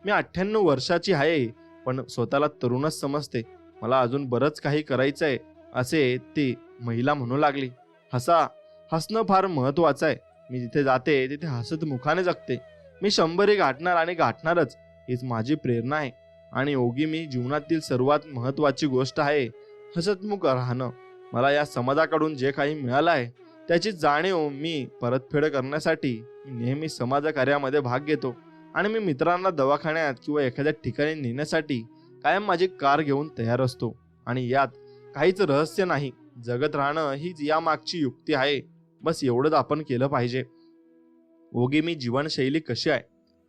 Speaker 1: मी 98 वर्षाची आहे पण स्वतःला तरुणच समजते. मला अजून बरंच काही करायचं आहे असे ती महिला म्हणू लागली. हसणं फार महत्वाचं आहे. मी जिथे जाते तिथे हसत मुखाने जगते. मी 100 गाठणार आणि गाठणारच हीच माझी प्रेरणा आहे. आणि योगी मी जीवनातील सर्वात महत्वाची गोष्ट आहे हसतमुख राहणं. मला या समाजाकडून जे काही मिळालं आहे त्याची जाणीव मी परतफेड करण्यासाठी मी नेहमी समाजकार्यामध्ये भाग घेतो. आणि मी मित्रांना दवाखान्यात किंवा एखाद्या ठिकाणी नेण्यासाठी कायम माझी कार घेऊन तयार असतो. आणि यात काहीच रहस्य नाही. जगत राहणं हीच या मागची युक्ती आहे. बस एवढंच आपण केलं पाहिजे. ओगी मी जीवनशैली कशी आहे.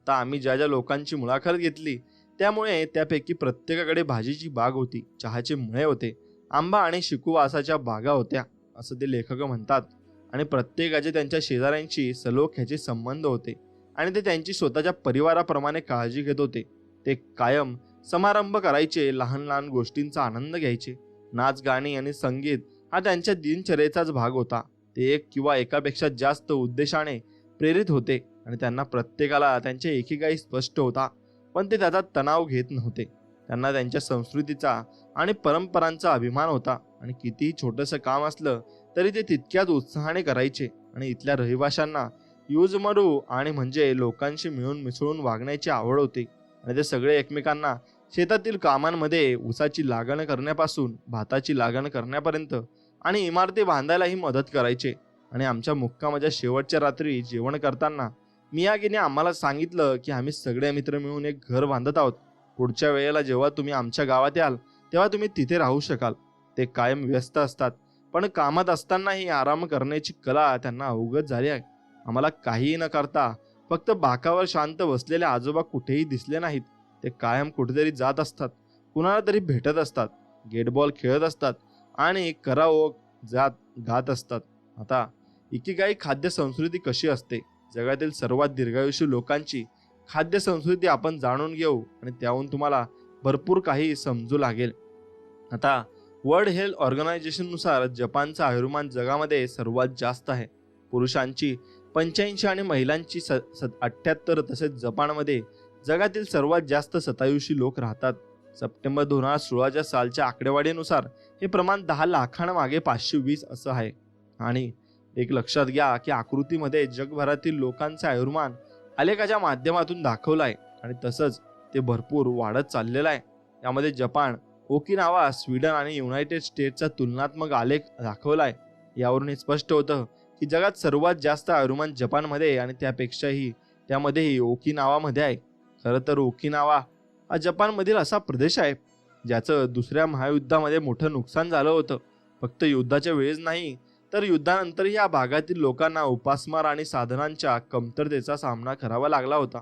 Speaker 1: तर आम्ही ज्या ज्या लोकांची मुलाखत घेतली त्यामुळे त्यापैकी प्रत्येकाकडे भाजीची बाग होती, चहाचे मळे होते, आंबा आणि शिकुवासाच्या बागा होत्या असं ते लेखक म्हणतात. आणि प्रत्येकाचे त्यांच्या शेजाऱ्यांशी सलोख्याचे संबंध होते आणि ते त्यांची स्वतःच्या परिवाराप्रमाणे काळजी घेत होते. ते कायम समारंभ करायचे, लहान लहान गोष्टींचा आनंद घ्यायचे. नाच, गाणी आणि संगीत हा त्यांच्या दिनचर्येचाच भाग होता. ते एक किंवा एकापेक्षा जास्त उद्देशाने प्रेरित होते आणि त्यांना प्रत्येकाला त्यांच्या एकेकाई स्पष्ट होता. पण ते त्याचा तणाव घेत नव्हते. त्यांना त्यांच्या संस्कृतीचा आणि परंपरांचा अभिमान होता. आणि कितीही छोटंसं काम असलं तरी ते तितक्याच उत्साहाने करायचे. आणि इथल्या रहिवाशांना युजमरू आणि म्हणजे लोकांशी मिळून मिसळून वागण्याची आवड होती. आणि ते सगळे एकमेकांना शेतातील कामांमध्ये ऊसाची लागण करण्यापासून भाताची लागण करण्यापर्यंत आणि इमारती बांधायलाही मदत करायचे. आणि आमच्या मुक्कामाच्या शेवटच्या रात्री जेवण करताना मियागीने आम्हाला सांगितलं की आम्ही सगळे मित्र मिळून एक घर बांधत आहोत. पुढच्या वेळेला जेव्हा तुम्ही आमच्या गावात याल तेव्हा तुम्ही तिथे राहू शकाल. ते कायम व्यस्त असतात पण कामात असतानाही आराम करण्याची कला त्यांना अवगत झाली आहे. आम्हाला काहीही न करता फक्त बाकावर शांत बसलेले आजोबा कुठेही दिसले नाहीत. ते कायम कुठेतरी जात असतात, कुणाला तरी भेटत असतात, गेटबॉल खेळत असतात आणि कराओक जात गात असतात. आता इकिगाई खाद्य संस्कृती कशी असते. जगातील सर्वात दीर्घायुषी लोकांची खाद्य संस्कृती आपण जाणून घेऊ आणि त्याहून तुम्हाला भरपूर काही समजू लागेल. आता वर्ल्ड हेल्थ ऑर्गनायझेशन नुसार जपानचं आयुर्मान जगामध्ये सर्वात जास्त आहे. पुरुषांची 85 आणि महिलांची 78. तसेच जपानमध्ये जगातील सर्वात जास्त शतायुषी लोक राहतात. सप्टेंबर 2016 सालच्या आकडेवारीनुसार हे प्रमाण 10 लाखांमागे 520 असं आहे. आणि एक लक्षात घ्या की आकृतीमध्ये जगभरातील लोकांचे आयुर्मान आलेखाच्या माध्यमातून दाखवलं आहे आणि तसंच ते भरपूर वाढत चाललेलं आहे. यामध्ये जपान, ओकिनावा, स्वीडन आणि युनायटेड स्टेट्सचा तुलनात्मक आलेख दाखवला आहे. यावरून हे स्पष्ट होतं की जगात सर्वात जास्त आयुर्मान जपानमध्ये आणि त्यामध्येही ओकिनावामध्ये आहे. खरं तर ओकिनावा हा जपानमधील असा प्रदेश आहे ज्याचं दुसऱ्या महायुद्धामध्ये मोठं नुकसान झालं होतं. फक्त युद्धाच्या वेळेस नाही तर युद्धानंतर या भागातील लोकांना उपासमार आणि साधनांच्या कमतरतेचा सामना करावा लागला होता.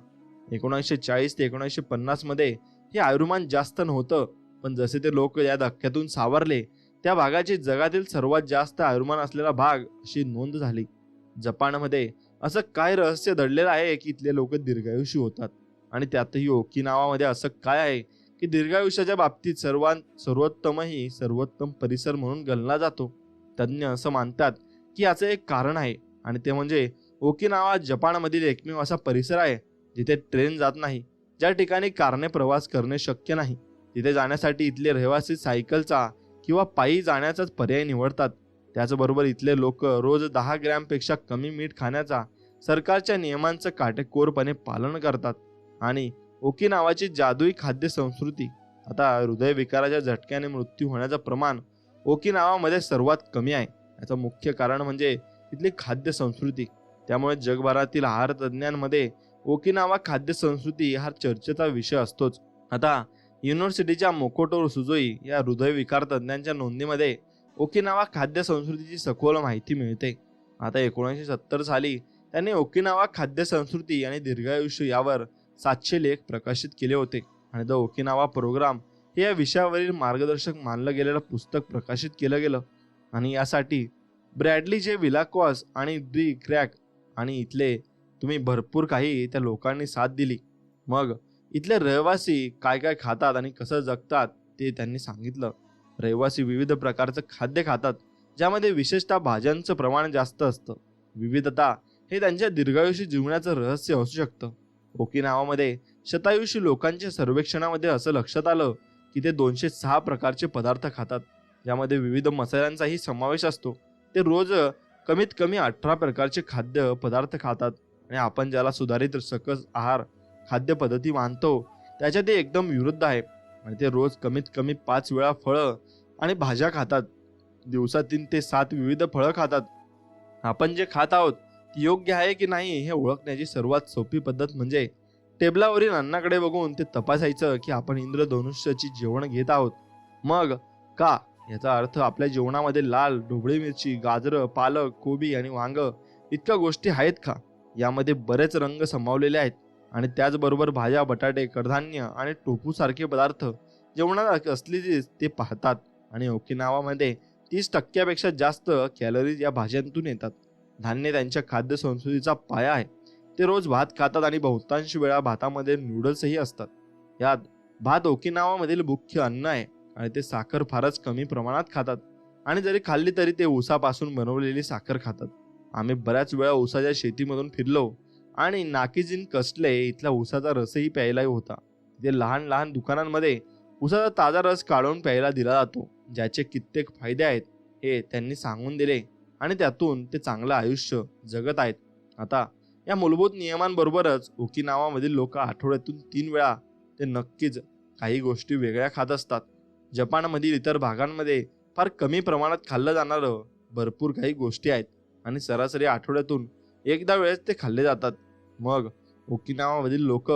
Speaker 1: 1940 ते 1950 मध्ये हे आयुर्मान जास्त नव्हतं, पण जसे ते लोक या धक्क्यातून सावरले त्या भागाची जगातील सर्वात जास्त आयुर्मान असलेला भाग अशी नोंद झाली. जपानमध्ये असं काय रहस्य दडलेलं आहे की इथले लोक दीर्घायुषी होतात. आणि त्यातही ओकिनावामध्ये असं काय आहे की दीर्घायुष्याच्या बाबतीत सर्वोत्तम परिसर म्हणून गणला जातो. तज्ज्ञ असं मानतात की याचं एक कारण आहे आणि ते म्हणजे ओकिनावा जपानमधील एकमेव असा परिसर आहे जिथे ट्रेन जात नाही, ज्या ठिकाणी कारने प्रवास करणे शक्य नाही. तिथे जाण्यासाठी इथले रहिवासी सायकलचा किंवा पायी जाण्याचाच पर्याय निवडतात. त्याचबरोबर इथले लोक रोज 10 ग्रॅमपेक्षा कमी मीठ खाण्याचा सरकारच्या नियमांचं काटेकोरपणे पालन करतात. आणि ओकिनावाची जादुई खाद्य संस्कृती. आता हृदयविकाराच्या झटक्याने मृत्यू होण्याचं प्रमाण ओकिनावामध्ये सर्वात कमी आहे. याचं मुख्य कारण म्हणजे इथली खाद्य संस्कृती. त्यामुळे जगभरातील आहार तज्ज्ञांमध्ये ओकिनावा खाद्य संस्कृती हा चर्चेचा विषय असतोच. आता युनिव्हर्सिटीच्या मोकोटो सुजोई या हृदयविकार तज्ज्ञांच्या नोंदीमध्ये ओकिनावा खाद्य संस्कृतीची सखोल माहिती मिळते. आता 1970 साली त्यांनी ओकिनावा खाद्य संस्कृती आणि दीर्घायुष्य यावर 700 लेख प्रकाशित केले होते. आणि द ओकिनावा प्रोग्राम हे या विषयावरील मार्गदर्शक मानलं गेलेलं पुस्तक प्रकाशित केलं गेलं. आणि यासाठी ब्रॅडली जे विलाक्वास आणि डी क्रॅक आणि इथले तुम्ही भरपूर काही त्या लोकांनी साथ दिली. मग इथले रहिवासी काय काय खातात आणि कसं जगतात ते त्यांनी सांगितलं. रहिवासी विविध प्रकारचं खाद्य खातात, ज्यामध्ये विशेषतः भाज्यांचं प्रमाण जास्त असतं. विविधता हे त्यांच्या दीर्घायुषी जीवनाचं रहस्य असू शकतं. ओकिनावामध्ये शतायुषी लोकांच्या सर्वेक्षणामध्ये असं लक्षात आलं की ते 206 प्रकारचे पदार्थ खातात, ज्यामध्ये विविध मसाल्यांचाही समावेश असतो. ते रोज कमीत कमी 18 प्रकारचे खाद्य पदार्थ खातात. आणि आपण ज्याला सुधारित सकस आहार खाद्य पद्धती मानतो त्याच्या ते एकदम विरुद्ध आहे. आणि ते रोज कमीत कमी 5 वेळा फळं आणि भाज्या खातात. दिवसात 3 ते 7 विविध फळं खातात. आपण जे खात आहोत ती योग्य आहे की नाही हे ओळखण्याची सर्वात सोपी पद्धत म्हणजे टेबलावरील अन्नाकडे बघून ते तपासायचं की आपण इंद्रधनुष्याची जेवण घेत आहोत. मग का? याचा अर्थ आपल्या जेवणामध्ये लाल, ढोबळी मिरची, गाजरं, पालक, कोबी आणि वांग इतक्या गोष्टी आहेत का? यामध्ये बरेच रंग सामावलेले आहेत. आणि त्याचबरोबर भाज्या, बटाटे, कडधान्य आणि टोफू सारखे पदार्थ जेवणात असलेली ते पाहतात. आणि ओकिनावामध्ये 30% जास्त कॅलरीज या भाज्यांतून येतात. धान्य त्यांच्या खाद्य संस्कृतीचा पाया आहे. ते रोज भात खातात आणि बहुतांश वेळा भातामध्ये नूडल्सही असतात. यात भात ओकिनावामधील मुख्य अन्न आहे आणि ते साखर फारच कमी प्रमाणात खातात. आणि जरी खाल्ली तरी ते ऊसापासून बनवलेली साखर खातात. आम्ही बऱ्याच वेळा ऊसाच्या शेतीमधून फिरलो आणि नाकीजिन कसले इथला ऊसाचा रसही प्यायलाही होता. तिथे लहान लहान दुकानांमध्ये ऊसाचा ताजा रस काढून प्यायला दिला जातो, ज्याचे कित्येक फायदे आहेत हे त्यांनी सांगून दिले. आणि त्यातून ते चांगलं आयुष्य जगत आहेत. आता या मूलभूत नियमांबरोबरच ओकिनावामधील लोक आठवड्यातून 3 वेळा ते नक्कीच काही गोष्टी वेगळ्या खात असतात. जपानमधील इतर भागांमध्ये फार कमी प्रमाणात खाल्लं जाणारं भरपूर काही गोष्टी आहेत आणि सरासरी आठवड्यातून एकदा वेळेस ते खाल्ले जातात. मग ओकिनावामधील लोक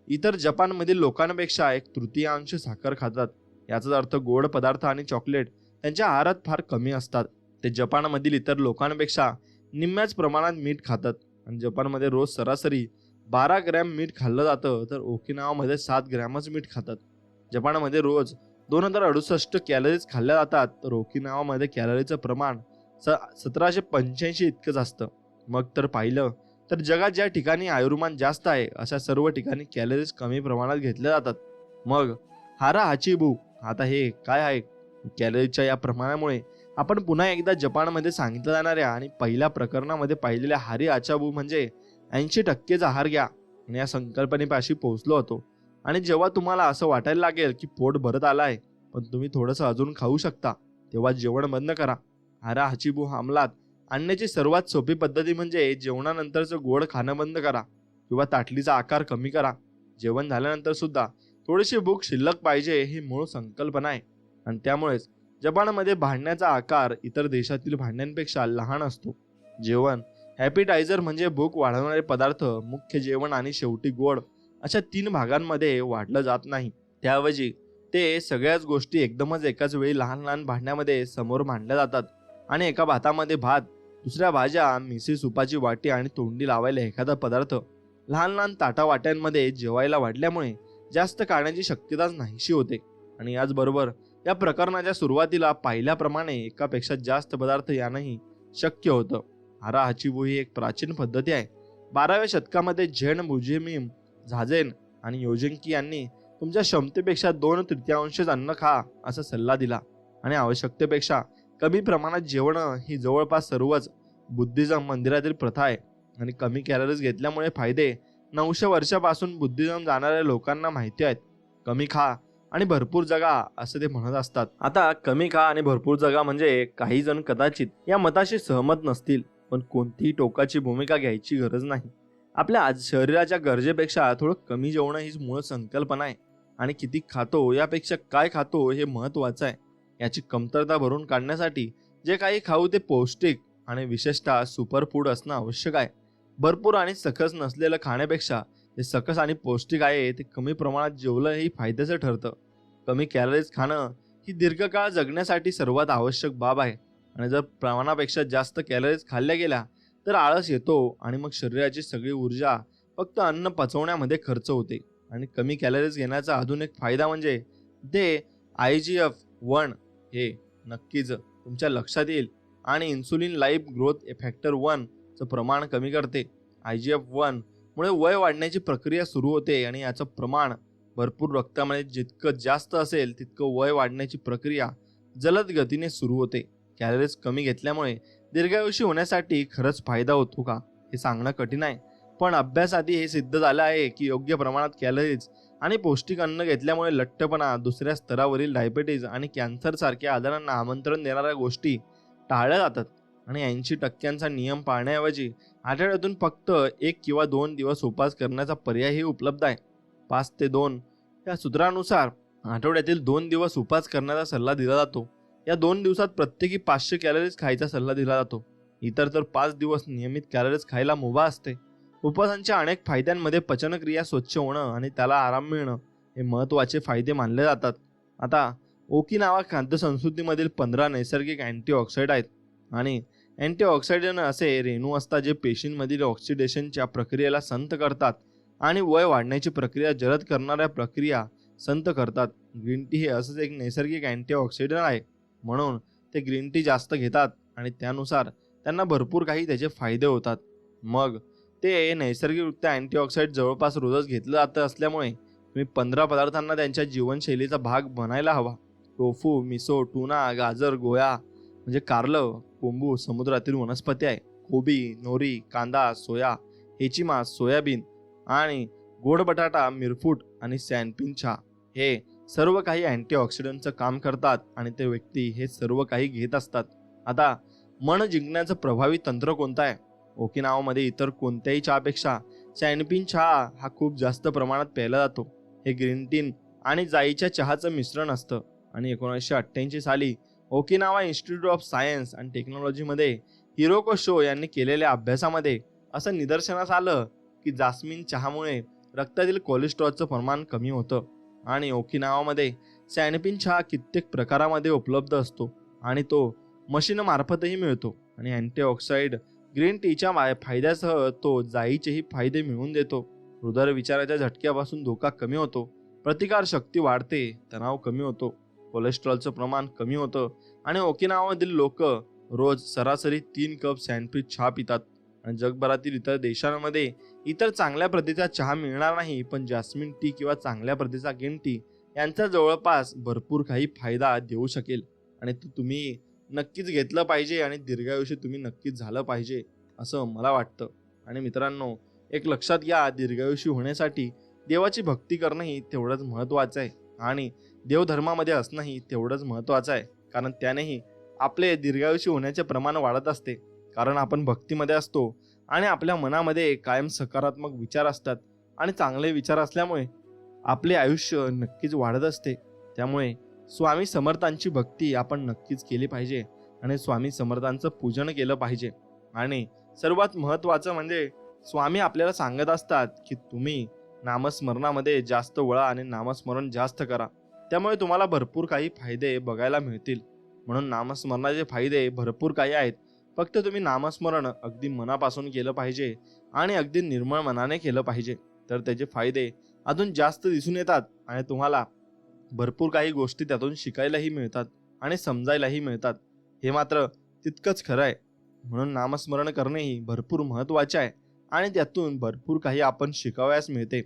Speaker 1: इतर जपानमधील लोकांपेक्षा 1/3 साखर खातात. याचाच अर्थ गोड पदार्थ आणि चॉकलेट त्यांच्या आहारात फार कमी असतात. ते जपानमधील इतर लोकांपेक्षा निम्म्याच प्रमाणात मीठ खातात. आणि जपानमध्ये रोज सरासरी 12 ग्रॅम मीठ खाल्लं जातं, तर ओकिनावामध्ये 7 ग्रॅमच मीठ खातात. जपानमध्ये रोज 2068 कॅलरीज खाल्ल्या जातात, तर ओकिनावामध्ये कॅलरीचं प्रमाण 1785 इतकंच असतं. मग तर पाहिलं तर जगात ज्या ठिकाणी आयुर्मान जास्त आहे अशा सर्व ठिकाणी कॅलरीज कमी प्रमाणात घेतल्या जातात. मग हारा हाचिबू आता हे काय आहे? कॅलरीच्या या प्रमाणामुळे आपण पुन्हा एकदा जपानमध्ये सांगितलं जाणाऱ्या आणि पहिल्या प्रकरणामध्ये पाहिलेल्या हारी आचाबू म्हणजे 80% आहार घ्या आणि या संकल्पनेपाशी पोहोचलो होतो. आणि जेव्हा तुम्हाला असं वाटायला लागेल की पोट भरत आलाय पण तुम्ही थोडंसं अजून खाऊ शकता, तेव्हा जेवण बंद करा. हारा हाचिबू अंमलात आणण्याची सर्वात सोपी पद्धती म्हणजे जेवणानंतरचं गोड खाणं बंद करा किंवा ताटलीचा आकार कमी करा. जेवण झाल्यानंतर सुद्धा थोडीशी भूक शिल्लक पाहिजे ही मूळ संकल्पना आहे. आणि त्यामुळेच जपानमध्ये भांड्याचा आकार इतर देशातील भांड्यांपेक्षा लहान असतो. जेवण हॅपिटायझर म्हणजे भूक वाढवणारे पदार्थ, मुख्य जेवण आणि शेवटी गोड अशा 3 भागांमध्ये वाढलं जात नाही. त्याऐवजी ते सगळ्याच गोष्टी एकदमच एकाच वेळी लहान लहान भांड्यामध्ये समोर मांडल्या जातात. आणि एका भातामध्ये भात, दुसऱ्या भाज्या, मिसी सुपाची वाटी आणि तोंडी लावायला एखादा पदार्थ लहान लहान ताटा वाट्यांमध्ये जेवायला वाढल्यामुळे जास्त काढण्याची शक्यताच नाहीशी होते. आणि याचबरोबर या प्रकरणाच्या सुरुवातीला पाहिल्याप्रमाणे एकापेक्षा जास्त पदार्थ यानंही शक्य होतं. हारा हाचिबू ही एक प्राचीन पद्धती आहे. 12व्या शतकामध्ये झेन बुझेमिम झाजेन आणि योजिंकी यांनी तुमच्या क्षमतेपेक्षा 2/3 अन्न खा असा सल्ला दिला. आणि आवश्यकतेपेक्षा कमी प्रमाणात जेवण ही जवळपास सर्वच बुद्धिझम मंदिरातील प्रथा आहे. आणि कमी कॅलरीज घेतल्यामुळे फायदे 900 वर्षापासून बुद्धिझम जाणाऱ्या लोकांना माहिती आहेत. कमी खा आणि भरपूर जगा असं ते म्हणत असतात. आता कमी खा आणि भरपूर जगा म्हणजे काही जण कदाचित या मताशी सहमत नसतील, पण कोणतीही टोकाची भूमिका घ्यायची गरज नाही. आपल्या आज शरीराच्या गरजेपेक्षा थोडं कमी जेवणं हीच मूळ संकल्पना आहे. आणि किती खातो यापेक्षा काय खातो हे महत्वाचं आहे. याची कमतरता भरून काढण्यासाठी जे काही खाऊ ते पौष्टिक आणि विशेषतः सुपरफूड असणं आवश्यक आहे. भरपूर आणि सकस नसलेलं खाण्यापेक्षा जे सकस आणि पौष्टिक आहे ते कमी प्रमाणात जेवलं ही फायद्याचं ठरतं. कमी कॅलरीज खाणं ही दीर्घकाळ जगण्यासाठी सर्वात आवश्यक बाब आहे. आणि जर प्रमाणापेक्षा जास्त कॅलरीज खाल्ल्या गेल्या तर आळस येतो आणि मग शरीराची सगळी ऊर्जा फक्त अन्न पचवण्यामध्ये खर्च होते. आणि कमी कॅलरीज घेण्याचा अजून एक फायदा म्हणजे ते IGF-1 हे नक्कीच तुमच्या लक्षात येईल आणि इन्सुलिन लाईफ ग्रोथ फॅक्टर 1 चं प्रमाण कमी करते. IGF-1 मुळे वय वाढण्याची प्रक्रिया सुरू होते आणि याचं प्रमाण भरपूर रक्तामध्ये जितकं जास्त असेल तितकं वय वाढण्याची प्रक्रिया जलद गतीने सुरू होते. कॅलरीज कमी घेतल्यामुळे दीर्घायुषी होण्यासाठी खरंच फायदा होतो का हे सांगणं कठीण आहे. पण अभ्यासाआधी हे सिद्ध झालं आहे की योग्य प्रमाणात कॅलरीज आणि पौष्टिक अन्न घेतल्यामुळे लठ्ठपणा, दुसऱ्या स्तरावरील डायबेटीज आणि कॅन्सर सारख्या आजारांना आमंत्रण देणाऱ्या गोष्टी टाळल्या जातात. आणि 80% नियम पाळण्याऐवजी आठवड्यातून फक्त 1 किंवा 2 दिवस उपवास करण्याचा पर्यायही उपलब्ध आहे. 5 ते 2 या सूत्रानुसार आठवड्यातील 2 दिवस उपवास करण्याचा सल्ला दिला जातो. या 2 दिवसात प्रत्येकी 500 कॅलरीज खायचा सल्ला दिला जातो. इतर तर 5 दिवस नियमित कॅलरीज खायला मुभा असते. उपवासांच्या अनेक फायद्यांमध्ये पचनक्रिया स्वच्छ होणं आणि त्याला आराम मिळणं हे महत्त्वाचे फायदे मानले जातात. आता ओकिनावा खाद्य संस्कृतीमधील 15 नैसर्गिक अँटीऑक्सिडंट आहेत. आणि अँटीऑक्सिडंट असे रेणू असतात जे पेशींमधील ऑक्सिडेशनच्या प्रक्रियेला संथ करतात आणि वय वाढण्याची प्रक्रिया जलद करणाऱ्या प्रक्रिया संथ करतात. ग्रीन टी हे असंच एक नैसर्गिक अँटीऑक्सिडंट आहे. म्हणून ते ग्रीन टी जास्त घेतात आणि त्यानुसार त्यांना भरपूर काही त्याचे फायदे होतात. मग ते नैसर्गिकरित्या अँटीऑक्सिडंट जवळपास रोजच घेतलं जातं असल्यामुळे तुम्ही 15 पदार्थांना त्यांच्या जीवनशैलीचा भाग बनायला हवा. टोफू, मिसो, टुना, गाजर, गोया म्हणजे कारलं, कोंबू समुद्रातील वनस्पती आहे. कोबी, नोरी, कांदा, सोया, हेचिमास, सोयाबीन आणि गोड बटाटा, मिरफूट आणि सॅनपिन चहा हे सर्व काही अँटीऑक्सिडंटचं काम करतात आणि ते व्यक्ती हे सर्व काही घेत असतात. आता मन जिंकण्याचं प्रभावी तंत्र कोणतं आहे? ओकिनावामध्ये इतर कोणत्याही चहापेक्षा सॅनपिन चहा हा खूप जास्त प्रमाणात प्यायला जातो. हे ग्रीन टी आणि जाईच्या चहाचं मिश्रण असतं. आणि 1988 साली Okinawa institute of science and टेक्नॉलॉजीमध्ये हिरोको शो यांनी केलेल्या अभ्यासामध्ये असं निदर्शनास आलं की जास्मिन चहामुळे रक्तातील कोलेस्ट्रॉलचं प्रमाण कमी होतं. आणि ओकिनावामध्ये सॅनपिन चहा कित्येक प्रकारामध्ये उपलब्ध असतो आणि तो मशीनमार्फतही मिळतो. आणि अँटीऑक्सिडंट ग्रीन टीच्या फायद्यासह तो जाईचेही फायदे मिळवून देतो. हृदयविकाराच्या झटक्यापासून धोका कमी होतो, प्रतिकारशक्ती वाढते, तणाव कमी होतो, कोलेस्ट्रॉलचं प्रमाण कमी होतं. आणि ओकिनावामधील लोक रोज सरासरी 3 कप सॅनपिन चहा पितात. आणि जगभरातील इतर देशांमध्ये इतर चांगल्या प्रतीचा चहा मिळणार नाही, पण जास्मिन टी किंवा चांगल्या प्रतीचा ग्रीन टी यांचा जवळपास भरपूर काही फायदा देऊ शकेल. आणि तुम्ही नक्कीच घेतलं पाहिजे आणि दीर्घायुषी तुम्ही नक्कीच झालं पाहिजे असं मला वाटतं. आणि मित्रांनो, एक लक्षात घ्या, दीर्घायुषी होण्यासाठी देवाची भक्ती करणंही तेवढंच महत्त्वाचं आहे आणि देवधर्मामध्ये असणंही तेवढंच महत्त्वाचं आहे. कारण त्यानेही आपले दीर्घायुषी होण्याचे प्रमाण वाढत असते. कारण आपण भक्तीमध्ये असतो आणि आपल्या मनामध्ये कायम सकारात्मक विचार असतात आणि चांगले विचार असल्यामुळे आपले आयुष्य नक्कीच वाढत असते. त्यामुळे स्वामी समर्थांची भक्ती आपण नक्कीच केली पाहिजे आणि स्वामी समर्थांचं पूजन केलं पाहिजे. आणि सर्वात महत्त्वाचं म्हणजे स्वामी आपल्याला सांगत असतात की तुम्ही नामस्मरणामध्ये जास्त वळा आणि नामस्मरण जास्त करा. त्यामुळे तुम्हाला भरपूर काही फायदे बघायला मिळतील. म्हणून नामस्मरणाचे फायदे भरपूर काही आहेत. फक्त तुम्ही नामस्मरण अगदी मनापासून केलं पाहिजे आणि अगदी निर्मळ मनाने केलं पाहिजे, तर त्याचे फायदे अजून जास्त दिसून येतात आणि तुम्हाला भरपूर काही गोष्टी त्यातून शिकायलाही मिळतात आणि समजायलाही मिळतात. हे मात्र तितकंच खरं आहे. म्हणून नामस्मरण करणेही भरपूर महत्त्वाचे आहे आणि त्यातून भरपूर काही आपण शिकावयास मिळते.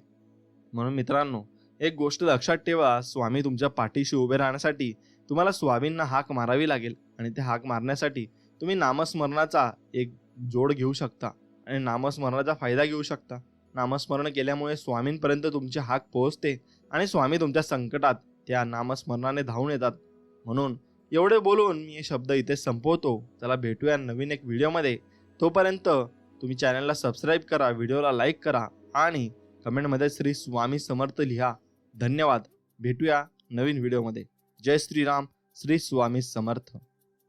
Speaker 1: म्हणून मित्रांनो, एक गोष्ट लक्षात ठेवा, स्वामी तुमच्या पाठीशी उभे राहण्यासाठी तुम्हाला स्वामींना हाक मारावी लागेल आणि ते हाक मारण्यासाठी तुम्ही नामस्मरणाचा एक जोड घेऊ शकता आणि नामस्मरणाचा फायदा घेऊ शकता. नामस्मरण केल्यामुळे स्वामींपर्यंत तुमची हाक पोहोचते आणि स्वामी तुमच्या संकटात त्या नामस्मरणाने धावून येतात. म्हणून एवढे बोलून मी हे शब्द इथे संपवतो. चला भेटूया नवीन एक व्हिडिओमध्ये. तोपर्यंत तुम्ही चॅनलला सबस्क्राईब करा, व्हिडिओला लाईक करा आणि कमेंटमध्ये श्री स्वामी समर्थ लिहा. धन्यवाद. भेटूया नवीन व्हिडिओमध्ये. जय श्रीराम. श्री स्वामी समर्थ.